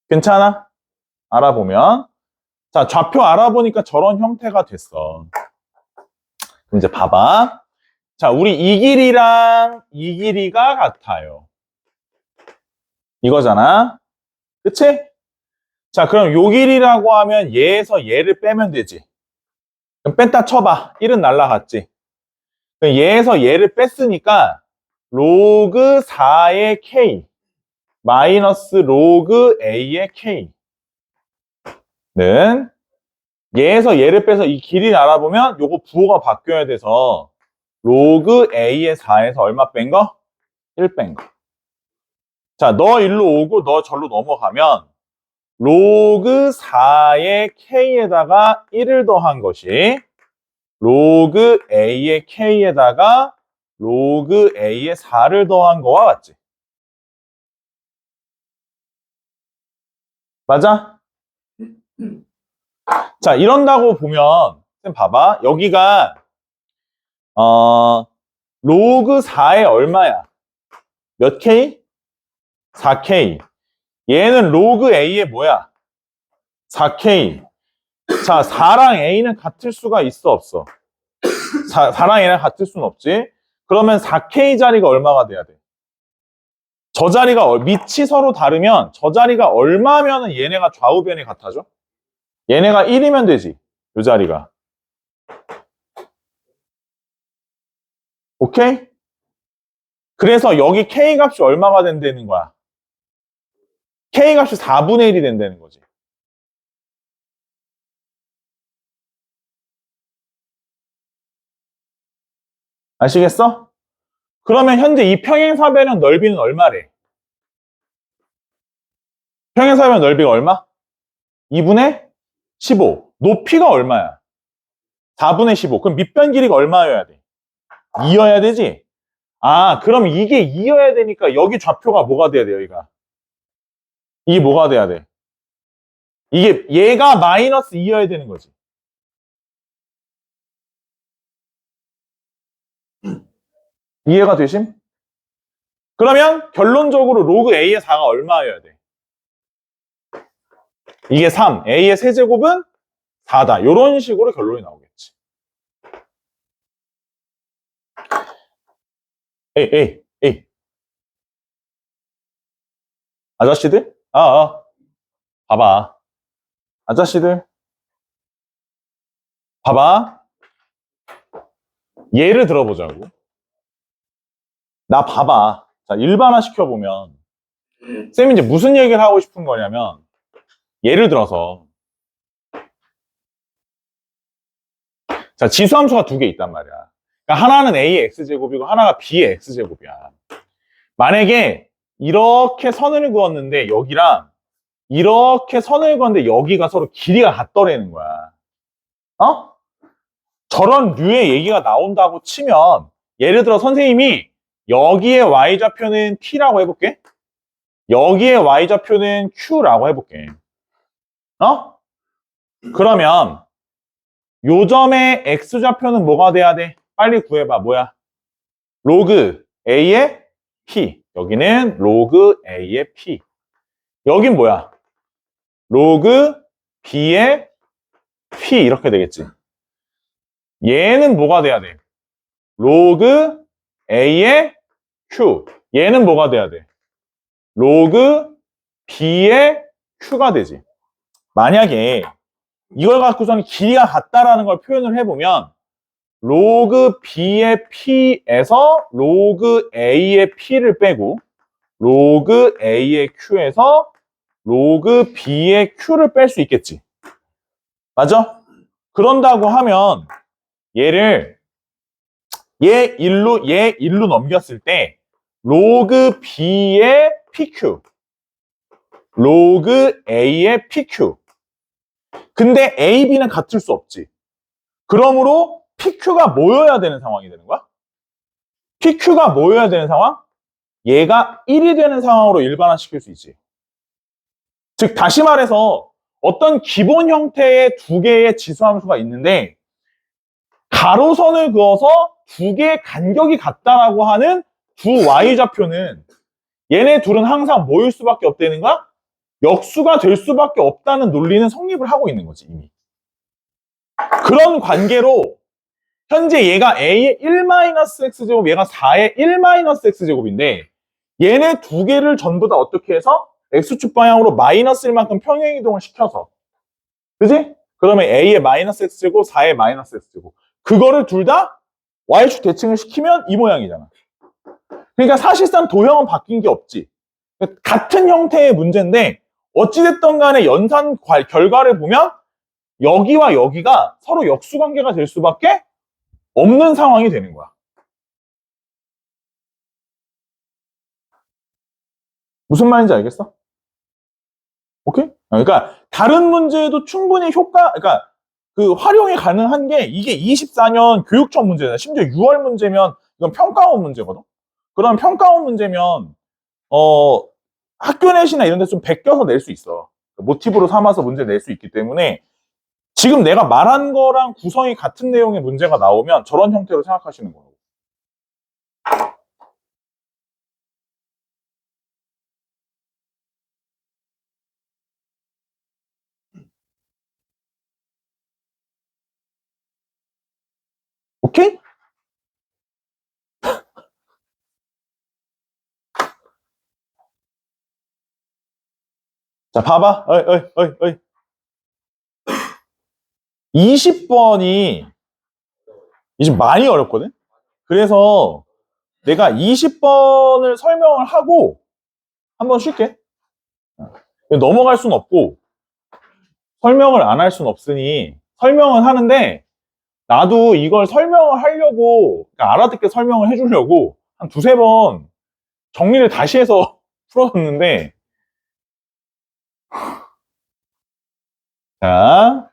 괜찮아? 알아보면. 자, 좌표 알아보니까 저런 형태가 됐어. 그럼 이제 봐봐. 자, 우리 이 길이랑 이 길이가 같아요. 이거잖아. 그치? 자, 그럼 요 길이라고 하면 얘에서 얘를 빼면 되지. 그럼 뺐다 쳐봐. 1은 날라갔지. 그럼 얘에서 얘를 뺐으니까 로그 4의 k 마이너스 로그 a의 k는 얘에서 얘를 빼서 이 길이를 알아보면 요거 부호가 바뀌어야 돼서 로그 a의 4에서 얼마 뺀 거? 1 뺀 거. 자, 너 일로 오고 너 절로 넘어가면 로그 4의 k에다가 1을 더한 것이 로그 a의 k에다가 로그 a의 4를 더한 거와 같지? 맞아? 자, 이런다고 보면 쌤 봐봐. 여기가 로그 4의 얼마야? 몇 k? 4k. 얘는 로그 a의 뭐야? 4k. 자, 4랑 a는 같을 수가 있어, 없어? 4랑 a랑 같을 수는 없지. 그러면 4k 자리가 얼마가 돼야 돼? 저 자리가 밑이 서로 다르면 저 자리가 얼마면은 얘네가 좌우변이 같아져? 얘네가 1이면 되지. 요 자리가. 오케이? 그래서 여기 k 값이 얼마가 된다는 거야? k 값이 4분의 1이 된다는 거지. 아시겠어? 그러면 현재 이 평행사변형 넓이는 얼마래? 평행사변 넓이가 얼마? 2분의 15. 높이가 얼마야? 4분의 15. 그럼 밑변 길이가 얼마여야 돼? 2여야 되지? 아, 그럼 이게 2여야 되니까 여기 좌표가 뭐가 돼야 돼, 여기가? 이게 뭐가 돼야 돼? 이게 얘가 마이너스 2여야 되는 거지. 이해가 되심? 그러면 결론적으로 로그 A의 4가 얼마여야 돼? 이게 3, A의 세제곱은 4다. 이런 식으로 결론이 나오겠지. 에이. 아저씨들? 봐봐. 아저씨들. 봐봐. 예를 들어보자고. 나 봐봐. 자, 일반화 시켜보면. 쌤이 이제 무슨 얘기를 하고 싶은 거냐면, 예를 들어서, 자, 지수함수가 두 개 있단 말이야. 그러니까 하나는 A의 X제곱이고, 하나가 B의 X제곱이야. 만약에, 이렇게 선을 그었는데, 여기랑, 이렇게 선을 그었는데, 여기가 서로 길이가 같더라는 거야. 어? 저런 류의 얘기가 나온다고 치면, 예를 들어 선생님이, 여기에 Y좌표는 T라고 해볼게. 여기에 Y좌표는 Q라고 해볼게. 어? 그러면 요점의 X좌표는 뭐가 돼야 돼? 빨리 구해봐. 뭐야? 로그 A의 P. 여기는 로그 A의 P. 여긴 뭐야? 로그 B의 P. 이렇게 되겠지. 얘는 뭐가 돼야 돼? 로그 A의 Q. 얘는 뭐가 돼야 돼? 로그 B의 Q가 되지. 만약에 이걸 갖고서는 길이가 같다라는 걸 표현을 해보면 로그 B의 P에서 로그 A의 P를 빼고 로그 A의 Q에서 로그 B의 Q를 뺄 수 있겠지. 맞아? 그런다고 하면 얘를 얘 1로 넘겼을 때 로그 B의 PQ 로그 A의 PQ 근데 A, B는 같을 수 없지. 그러므로 PQ가 모여야 되는 상황이 되는 거야? PQ가 모여야 되는 상황? 얘가 1이 되는 상황으로 일반화시킬 수 있지. 즉 다시 말해서 어떤 기본 형태의 두 개의 지수함수가 있는데 가로선을 그어서 두 개의 간격이 같다라고 하는 두 Y좌표는 얘네 둘은 항상 모일 수밖에 없다는 거야? 역수가 될 수밖에 없다는 논리는 성립을 하고 있는 거지 이미. 그런 관계로 현재 얘가 A의 1-X제곱, 얘가 4의 1-X제곱인데 얘네 두 개를 전부 다 어떻게 해서 X축 방향으로 마이너스 1만큼 평행이동을 시켜서 그지? 그러면 A의 마이너스 X제곱, 4의 마이너스 X제곱 그거를 둘 다 Y축 대칭을 시키면 이 모양이잖아. 그러니까 사실상 도형은 바뀐 게 없지. 같은 형태의 문제인데 어찌됐든 간에 연산 결과를 보면 여기와 여기가 서로 역수관계가 될 수밖에 없는 상황이 되는 거야. 무슨 말인지 알겠어? 오케이? 그러니까 다른 문제에도 충분히 그러니까 그 활용이 가능한 게 이게 24년 교육청 문제잖아. 심지어 6월 문제면 이건 평가원 문제거든. 그럼 평가원 문제면 학교 내시나 이런 데 좀 베껴서 낼 수 있어. 모티브로 삼아서 문제 낼 수 있기 때문에 지금 내가 말한 거랑 구성이 같은 내용의 문제가 나오면 저런 형태로 생각하시는 거예요. 오케이? 자, 봐봐. 20번이 이제 많이 어렵거든? 그래서 내가 20번을 설명을 하고 한번 쉴게. 넘어갈 순 없고 설명을 안 할 순 없으니 설명은 하는데 나도 이걸 설명을 하려고 그러니까 알아듣게 설명을 해주려고 한 두세 번 정리를 다시 해서 풀어줬는데 자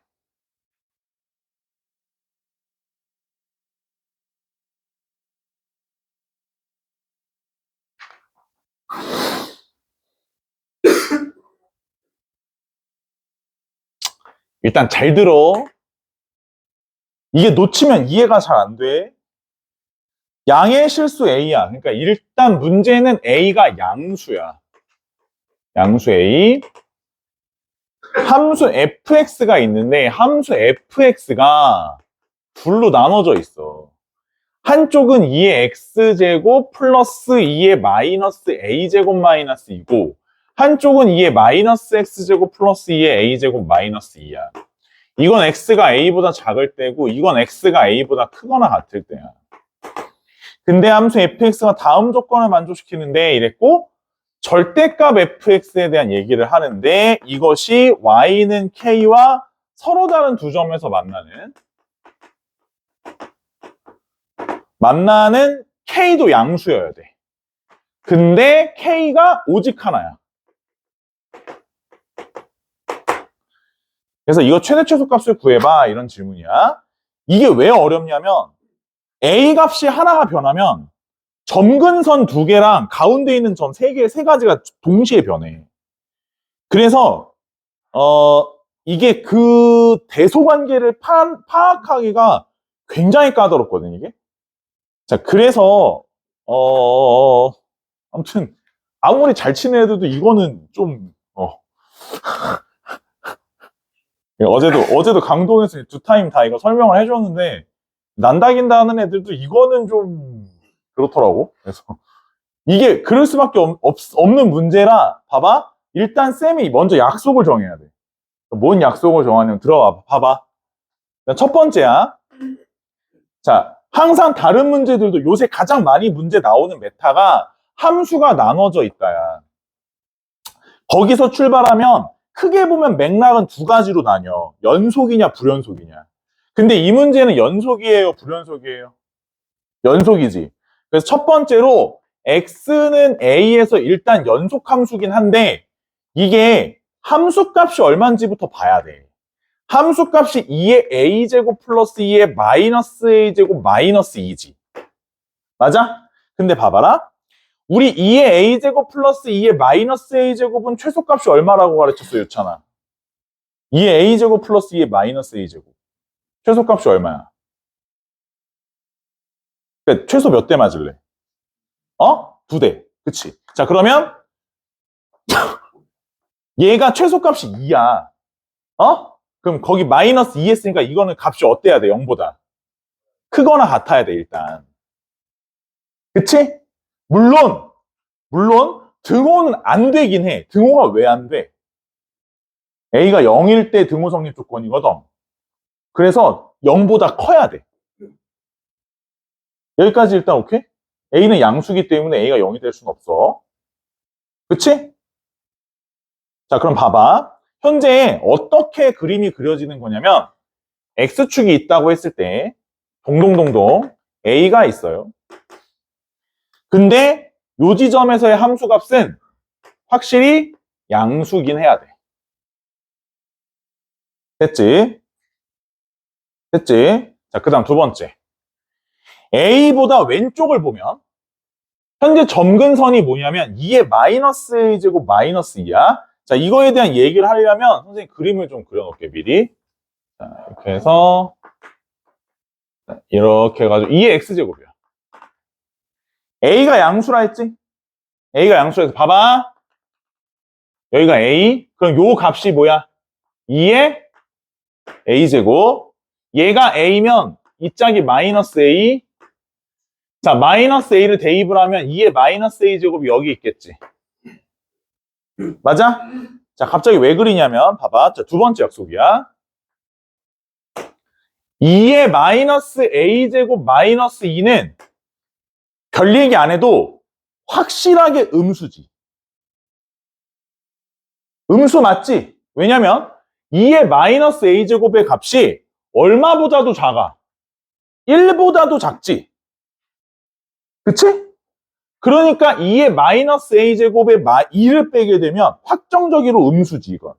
일단 잘 들어. 이게 놓치면 이해가 잘 안 돼. 양의 실수 A야. 그러니까 일단 문제는 A가 양수야. 양수 A. 함수 fx가 있는데 함수 fx가 둘로 나눠져 있어. 한쪽은 2의 x제곱 플러스 2의 마이너스 a제곱 마이너스 2고 한쪽은 2의 마이너스 x제곱 플러스 2의 a제곱 마이너스 2야. 이건 x가 a보다 작을 때고 이건 x가 a보다 크거나 같을 때야. 근데 함수 fx가 다음 조건을 만족시키는데 이랬고 절대값 fx에 대한 얘기를 하는데 이것이 y는 k와 서로 다른 두 점에서 만나는 k도 양수여야 돼. 근데 k가 오직 하나야. 그래서 이거 최대 최소값을 구해봐 이런 질문이야. 이게 왜 어렵냐면 a 값이 하나가 변하면 점근선 두 개랑 가운데 있는 점 세 가지가 동시에 변해. 그래서 이게 그 대소관계를 파악하기가 굉장히 까다롭거든 이게. 자 그래서 아무튼 아무리 잘 치는 애들도 이거는 좀 어제도 강동에서 두 타임 다 이거 설명을 해줬는데 난다긴다 하는 애들도 이거는 좀 그렇더라고. 그래서 이게 그럴 수밖에 없는 문제라 봐봐. 일단 쌤이 먼저 약속을 정해야 돼. 뭔 약속을 정하냐면 들어와 봐봐. 첫 번째야. 자, 항상 다른 문제들도 요새 가장 많이 문제 나오는 메타가 함수가 나눠져 있다야. 거기서 출발하면 크게 보면 맥락은 두 가지로 나뉘어. 연속이냐 불연속이냐. 근데 이 문제는 연속이에요, 불연속이에요? 연속이지. 그래서 첫 번째로 x는 a에서 일단 연속 함수긴 한데 이게 함수값이 얼마인지부터 봐야 돼. 함수값이 2의 a제곱 플러스 2의 마이너스 a제곱 마이너스 2지. 맞아? 근데 봐봐라. 우리 2의 a제곱 플러스 2의 마이너스 a제곱은 최소값이 얼마라고 가르쳤어, 유찬아? 2의 a제곱 플러스 2의 마이너스 a제곱. 최소값이 얼마야? 그러니까 최소 몇 대 맞을래? 2대. 그치? 자, 그러면 얘가 최소값이 2야. 그럼 거기 마이너스 2 했으니까 이거는 값이 어때야 돼? 0보다. 크거나 같아야 돼, 일단. 그치? 물론 등호는 안 되긴 해. 등호가 왜 안 돼? A가 0일 때 등호 성립 조건이거든. 그래서 0보다 커야 돼. 여기까지 일단 오케이? A는 양수기 때문에 A가 0이 될 수는 없어. 그치? 자, 그럼 봐봐. 현재 어떻게 그림이 그려지는 거냐면 X축이 있다고 했을 때 동동동동 A가 있어요. 근데 요 지점에서의 함수값은 확실히 양수긴 해야 돼. 됐지? 됐지? 자, 그 다음 두 번째. A보다 왼쪽을 보면 현재 점근선이 뭐냐면 2의 마이너스 A제곱 마이너스 2야. 자, 이거에 대한 얘기를 하려면 선생님 그림을 좀 그려놓을게 미리. 자, 이렇게 해서 이렇게 해가지고 2의 X제곱이야. A가 양수라 했지? A가 양수라 해서 봐봐. 여기가 A. 그럼 요 값이 뭐야? 2의 A제곱. 얘가 A면 이 짝이 마이너스 A. 자, 마이너스 A를 대입을 하면 2의 마이너스 A제곱이 여기 있겠지. 맞아? 자, 갑자기 왜 그리냐면 봐봐. 자, 두 번째 약속이야. 2의 마이너스 A제곱 마이너스 2는 별 얘기 안 해도 확실하게 음수지. 음수 맞지? 왜냐면 2의 마이너스 A제곱의 값이 얼마보다도 작아? 1보다도 작지? 그치? 그러니까 2의 마이너스 A제곱에 2를 빼게 되면 확정적으로 음수지, 이건.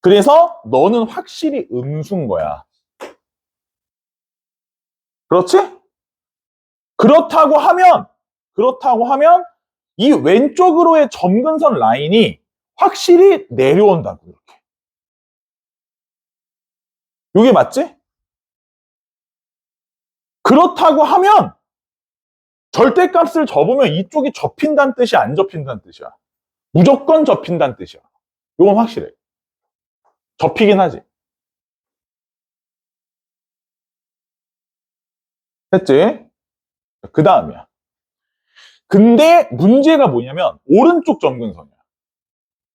그래서 너는 확실히 음수인 거야. 그렇지? 그렇다고 하면 이 왼쪽으로의 점근선 라인이 확실히 내려온다고, 이렇게. 요게 맞지? 그렇다고 하면 절대값을 접으면 이쪽이 접힌다는 뜻이 안 접힌다는 뜻이야. 무조건 접힌다는 뜻이야. 요건 확실해. 접히긴 하지. 됐지? 그 다음이야. 근데 문제가 뭐냐면 오른쪽 점근선이야.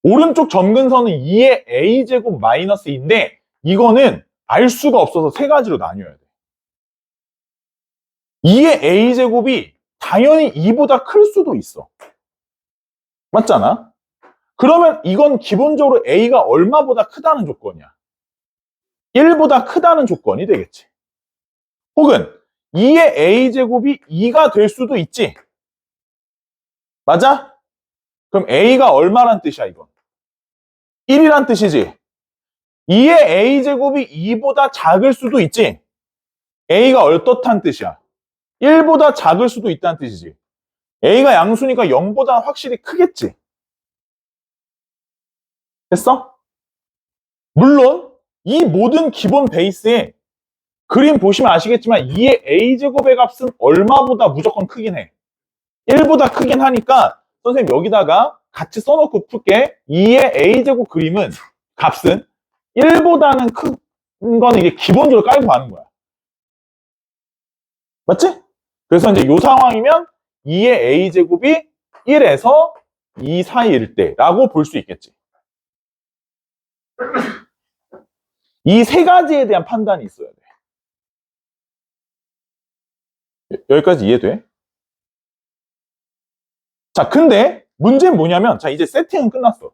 오른쪽 점근선은 2의 a제곱 마이너스 2인데 이거는 알 수가 없어서 세 가지로 나뉘어야 돼. 2의 a제곱이 당연히 2보다 클 수도 있어. 맞잖아? 그러면 이건 기본적으로 a가 얼마보다 크다는 조건이야. 1보다 크다는 조건이 되겠지. 혹은 2의 a제곱이 2가 될 수도 있지. 맞아? 그럼 a가 얼마란 뜻이야 이건? 1이란 뜻이지. 2의 a제곱이 2보다 작을 수도 있지. a가 어떻단 뜻이야? 1보다 작을 수도 있다는 뜻이지. a가 양수니까 0보다 확실히 크겠지. 됐어? 물론 이 모든 기본 베이스에 그림 보시면 아시겠지만 2의 a제곱의 값은 얼마보다 무조건 크긴 해. 1보다 크긴 하니까 선생님 여기다가 같이 써놓고 풀게. 2의 a제곱 그림은 값은 1보다는 큰 거는 이게 기본적으로 깔고 가는 거야. 맞지? 그래서 이제 이 상황이면 2의 a제곱이 1에서 2 사이일 때라고 볼 수 있겠지. 이 세 가지에 대한 판단이 있어야 돼. 여기까지 이해돼? 자, 근데 문제는 뭐냐면, 자, 이제 세팅은 끝났어.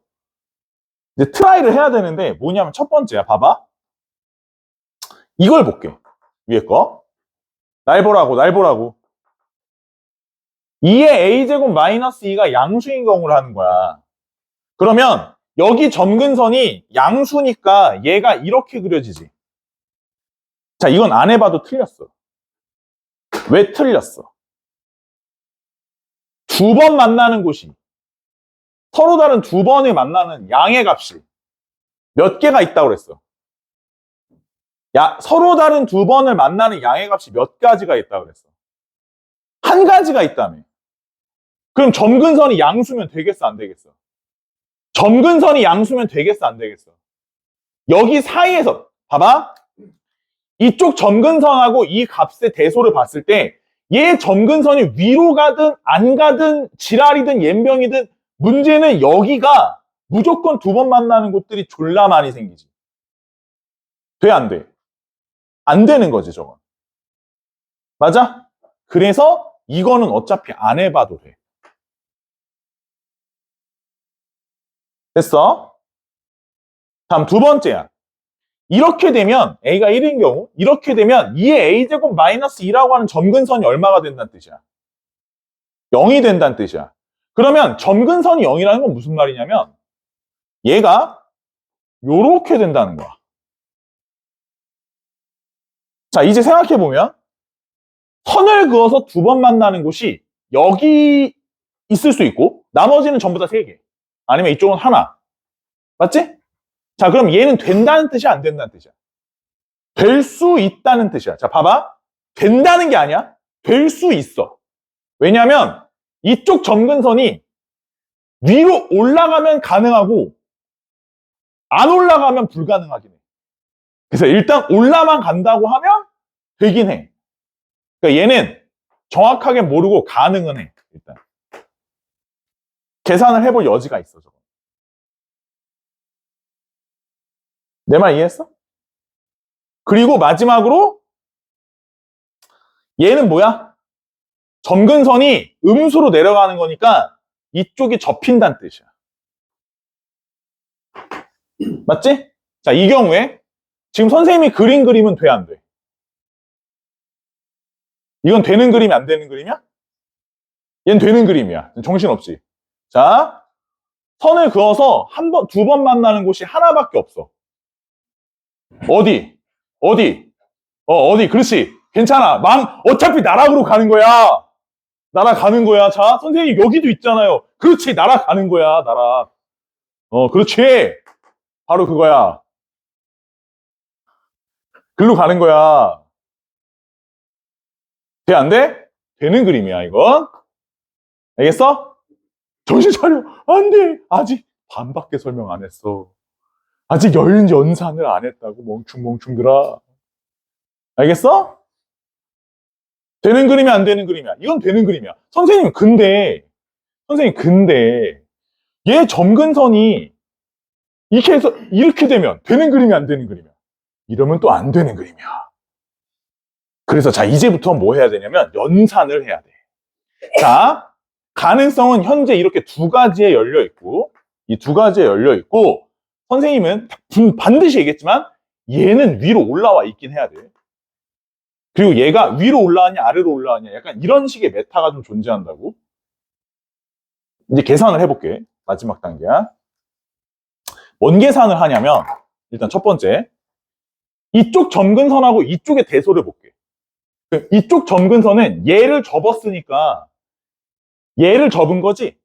이제 트라이를 해야 되는데, 뭐냐면 첫 번째야. 봐봐. 이걸 볼게. 위에 거. 날 보라고, 날 보라고. 2의 a제곱 마이너스 2가 양수인 경우를 하는 거야. 그러면 여기 점근선이 양수니까 얘가 이렇게 그려지지. 자, 이건 안 해봐도 틀렸어. 왜 틀렸어? 두 번 만나는 곳이 서로 다른 두 번에 만나는 양의 값이 몇 개가 있다고 그랬어? 서로 다른 두 번을 만나는 양의 값이 몇 가지가 있다고 그랬어? 한 가지가 있다며. 그럼 점근선이 양수면 되겠어, 안 되겠어? 점근선이 양수면 되겠어, 안 되겠어? 여기 사이에서 봐봐. 이쪽 점근선하고 이 값의 대소를 봤을 때 얘 점근선이 위로 가든 안 가든 지랄이든 옌병이든 문제는 여기가 무조건 두 번 만나는 곳들이 졸라 많이 생기지. 돼, 안 돼? 안 되는 거지, 저건. 맞아? 그래서 이거는 어차피 안 해봐도 돼. 됐어? 다음 두 번째야. 이렇게 되면 a가 1인 경우 이렇게 되면 2의 a제곱 마이너스 2라고 하는 점근선이 얼마가 된다는 뜻이야? 0이 된다는 뜻이야. 그러면 점근선이 0이라는 건 무슨 말이냐면 얘가 요렇게 된다는 거야. 자, 이제 생각해보면 선을 그어서 두 번 만나는 곳이 여기 있을 수 있고 나머지는 전부 다 세 개. 아니면 이쪽은 하나. 맞지? 자, 그럼 얘는 된다는 뜻이야, 안 된다는 뜻이야? 될 수 있다는 뜻이야. 자, 봐봐. 된다는 게 아니야. 될 수 있어. 왜냐하면 이쪽 점근선이 위로 올라가면 가능하고 안 올라가면 불가능하긴 해. 그래서 일단 올라만 간다고 하면 되긴 해. 그러니까 얘는 정확하게 모르고 가능은 해. 일단 계산을 해볼 여지가 있어. 저거. 내 말 이해했어? 그리고 마지막으로 얘는 뭐야? 점근선이 음수로 내려가는 거니까 이쪽이 접힌다는 뜻이야. 맞지? 자, 이 경우에 지금 선생님이 그린 그림은 돼, 안 돼? 이건 되는 그림이 안 되는 그림이야? 얘는 되는 그림이야. 정신없지. 자, 선을 그어서 한 번, 두 번 만나는 곳이 하나밖에 없어. 어디? 어디? 어디? 그렇지. 괜찮아. 어차피 나락으로 가는 거야. 날아가는 거야. 자, 선생님 여기도 있잖아요. 그렇지. 날아가는 거야. 나락. 그렇지. 바로 그거야. 글로 가는 거야. 돼, 안 돼? 되는 그림이야, 이건. 알겠어? 정신 차려. 안 돼. 아직 반밖에 설명 안 했어. 아직 연산을 안 했다고, 멍충멍충들아. 알겠어? 되는 그림이 안 되는 그림이야. 이건 되는 그림이야. 선생님, 근데, 얘 점근선이 이렇게 해서, 이렇게 되면 되는 그림이 안 되는 그림이야. 이러면 또 안 되는 그림이야. 그래서 자, 이제부터 뭐 해야 되냐면, 연산을 해야 돼. 자, 가능성은 현재 이렇게 두 가지에 열려 있고, 이 두 가지에 열려 있고, 선생님은 반드시 얘기했지만, 얘는 위로 올라와 있긴 해야 돼. 그리고 얘가 위로 올라가냐, 아래로 올라가냐, 약간 이런 식의 메타가 좀 존재한다고. 이제 계산을 해볼게. 마지막 단계야. 뭔 계산을 하냐면, 일단 첫 번째, 이쪽 점근선하고 이쪽의 대소를 볼게. 이쪽 점근선은 얘를 접었으니까, 얘를 접은 거지?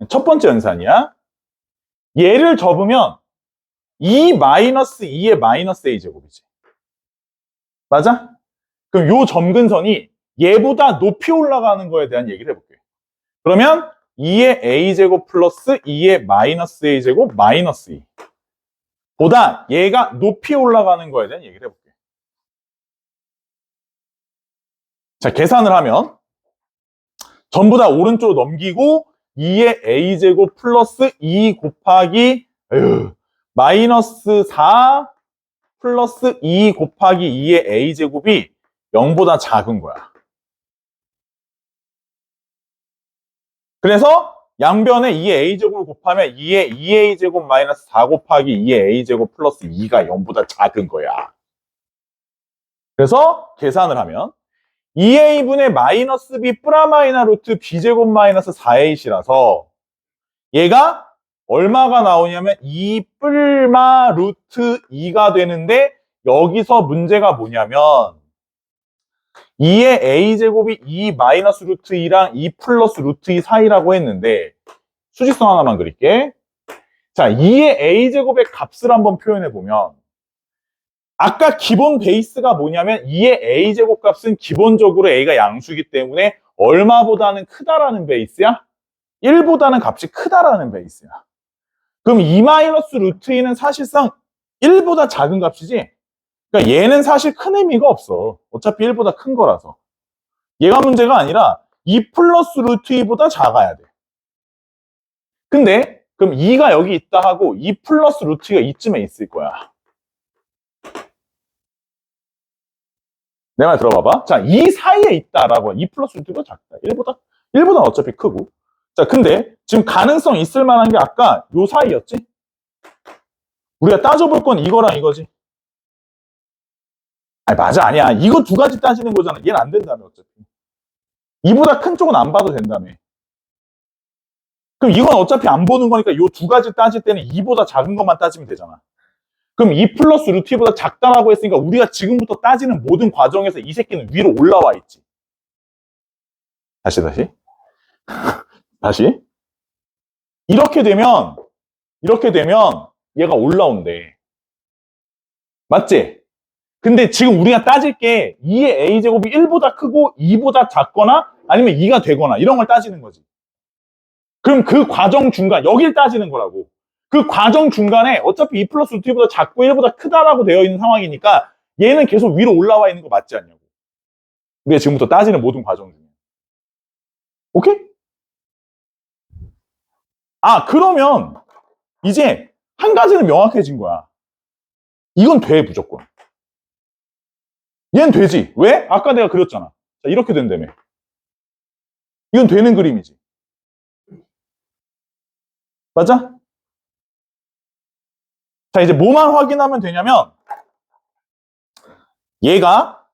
첫 번째 연산이야. 얘를 접으면 2-2의 마이너스 a제곱이지. 맞아? 그럼 요 점근선이 얘보다 높이 올라가는 거에 대한 얘기를 해볼게. 그러면 2의 a제곱 플러스 2의 마이너스 a제곱 마이너스 2 보다 얘가 높이 올라가는 거에 대한 얘기를 해볼게. 자, 계산을 하면 전부 다 오른쪽으로 넘기고 2의 a제곱 플러스 2 곱하기 마이너스 4 플러스 2 곱하기 2의 a제곱이 0보다 작은 거야. 그래서 양변에 2의 a제곱을 곱하면 2의 2a제곱 마이너스 4 곱하기 2의 a제곱 플러스 2가 0보다 작은 거야. 그래서 계산을 하면 2a분의 마이너스 b 프라마이나 루트 b제곱 마이너스 4ac라서 얘가 얼마가 나오냐면 2 뿔마 루트 2가 되는데 여기서 문제가 뭐냐면 2의 a제곱이 2 마이너스 루트 2랑 2 플러스 루트 2 사이라고 했는데 수직선 하나만 그릴게. 자, 2의 a제곱의 값을 한번 표현해 보면 아까 기본 베이스가 뭐냐면 2의 a제곱 값은 기본적으로 a가 양수이기 때문에 얼마보다는 크다라는 베이스야? 1보다는 값이 크다라는 베이스야. 그럼 2 마이너스 루트 2는 사실상 1보다 작은 값이지? 그러니까 얘는 사실 큰 의미가 없어. 어차피 1보다 큰 거라서. 얘가 문제가 아니라 2 플러스 루트 2보다 작아야 돼. 근데 그럼 2가 여기 있다 하고 2 플러스 루트 2가 이쯤에 있을 거야. 내 말 들어봐봐. 자, 이 사이에 있다라고. 2 플러스 루트 2가 작다. 1보다 어차피 크고. 자, 근데 지금 가능성 있을 만한 게 아까 요 사이였지? 우리가 따져볼 건 이거랑 이거지. 아니, 맞아, 아니야. 이거 두 가지 따지는 거잖아. 얘는 안 된다며, 어차피. 이보다 큰 쪽은 안 봐도 된다며. 그럼 이건 어차피 안 보는 거니까 요 두 가지 따질 때는 2보다 작은 것만 따지면 되잖아. 그럼 2 플러스 루트 2보다 작다라고 했으니까 우리가 지금부터 따지는 모든 과정에서 이 새끼는 위로 올라와 있지. 다시. 다시. 이렇게 되면 얘가 올라온대. 맞지? 근데 지금 우리가 따질 게 2의 a제곱이 1보다 크고 2보다 작거나 아니면 2가 되거나 이런 걸 따지는 거지. 그럼 그 과정 중간, 여길 따지는 거라고. 그 과정 중간에 어차피 2 플러스 루트 2보다 작고 1보다 크다라고 되어 있는 상황이니까 얘는 계속 위로 올라와 있는 거 맞지 않냐고. 우리가 지금부터 따지는 모든 과정 중에. 오케이? 아, 그러면 이제 한 가지는 명확해진 거야. 이건 돼, 무조건. 얘는 되지. 왜? 아까 내가 그렸잖아. 자, 이렇게 된다며. 이건 되는 그림이지. 맞아? 자, 이제 뭐만 확인하면 되냐면 얘가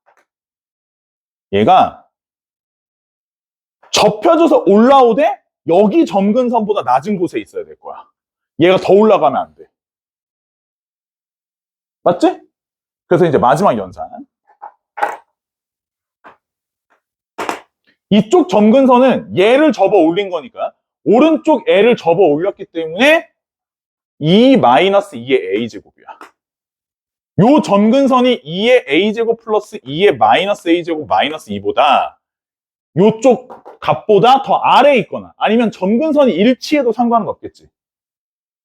접혀져서 올라오되 여기 점근선보다 낮은 곳에 있어야 될 거야. 얘가 더 올라가면 안 돼. 맞지? 그래서 이제 마지막 연산. 이쪽 점근선은 얘를 접어 올린 거니까 오른쪽 애를 접어 올렸기 때문에 2-2의 a제곱이야. 요 점근선이 2의 a제곱 플러스 2의 마이너스 a제곱 마이너스 2보다 요쪽 값보다 더 아래에 있거나 아니면 점근선이 일치해도 상관은 없겠지.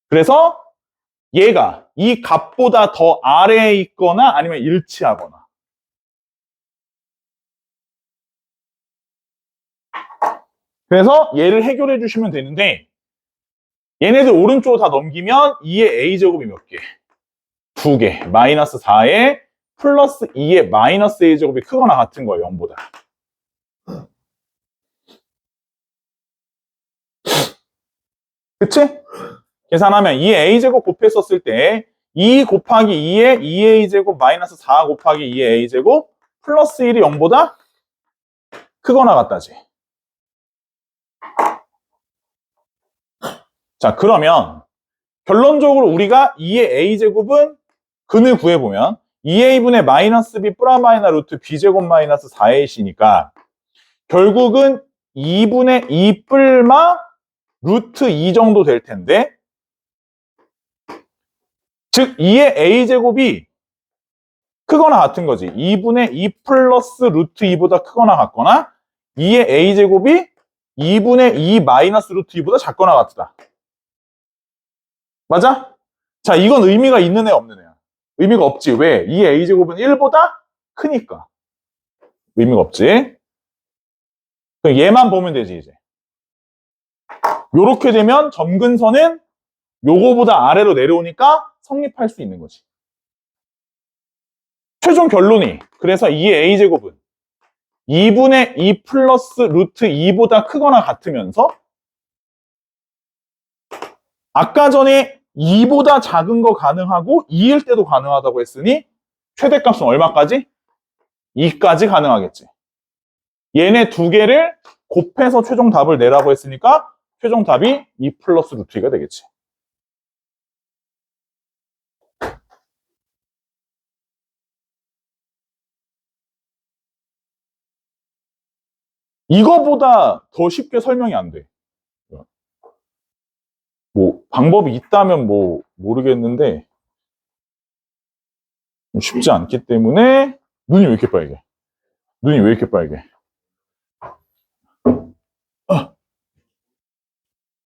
그래서 얘가 이 값보다 더 아래에 있거나 아니면 일치하거나. 그래서 얘를 해결해 주시면 되는데 얘네들 오른쪽으로 다 넘기면 2의 a제곱이 몇 개? 2개. 마이너스 4에 플러스 2의 마이너스 a제곱이 크거나 같은 거예요. 0보다. 그치? 계산하면 2의 a제곱 곱했었을 때 2 곱하기 2의 2a제곱 마이너스 4 곱하기 2의 a제곱 플러스 1이 0보다 크거나 같다지. 자, 그러면 결론적으로 우리가 2의 a제곱은 근을 구해보면 2a분의 마이너스 b 플라마이너 루트 b제곱 마이너스 4ac니까 결국은 2분의 2 뿔마 루트 2 정도 될 텐데 즉 2의 a제곱이 크거나 같은 거지. 2분의 2 플러스 루트 2보다 크거나 같거나 2의 a제곱이 2분의 2 마이너스 루트 2보다 작거나 같다. 맞아? 자, 이건 의미가 있는 애 없는 애야? 의미가 없지. 왜? 2의 a제곱은 1보다 크니까. 의미가 없지. 그럼 얘만 보면 되지 이제. 요렇게 되면 점근선은 요거보다 아래로 내려오니까 성립할 수 있는 거지. 최종 결론이 그래서 2의 a제곱은 2분의 2 플러스 루트 2보다 크거나 같으면서 아까 전에 2보다 작은 거 가능하고 2일 때도 가능하다고 했으니 최대값은 얼마까지? 2까지 가능하겠지. 얘네 두 개를 곱해서 최종 답을 내라고 했으니까 최종 답이 2 플러스 루트 2가 되겠지. 이거보다 더 쉽게 설명이 안 돼. 뭐 방법이 있다면 뭐 모르겠는데 쉽지 않기 때문에 눈이 왜 이렇게 빨개? 눈이 왜 이렇게 빨개?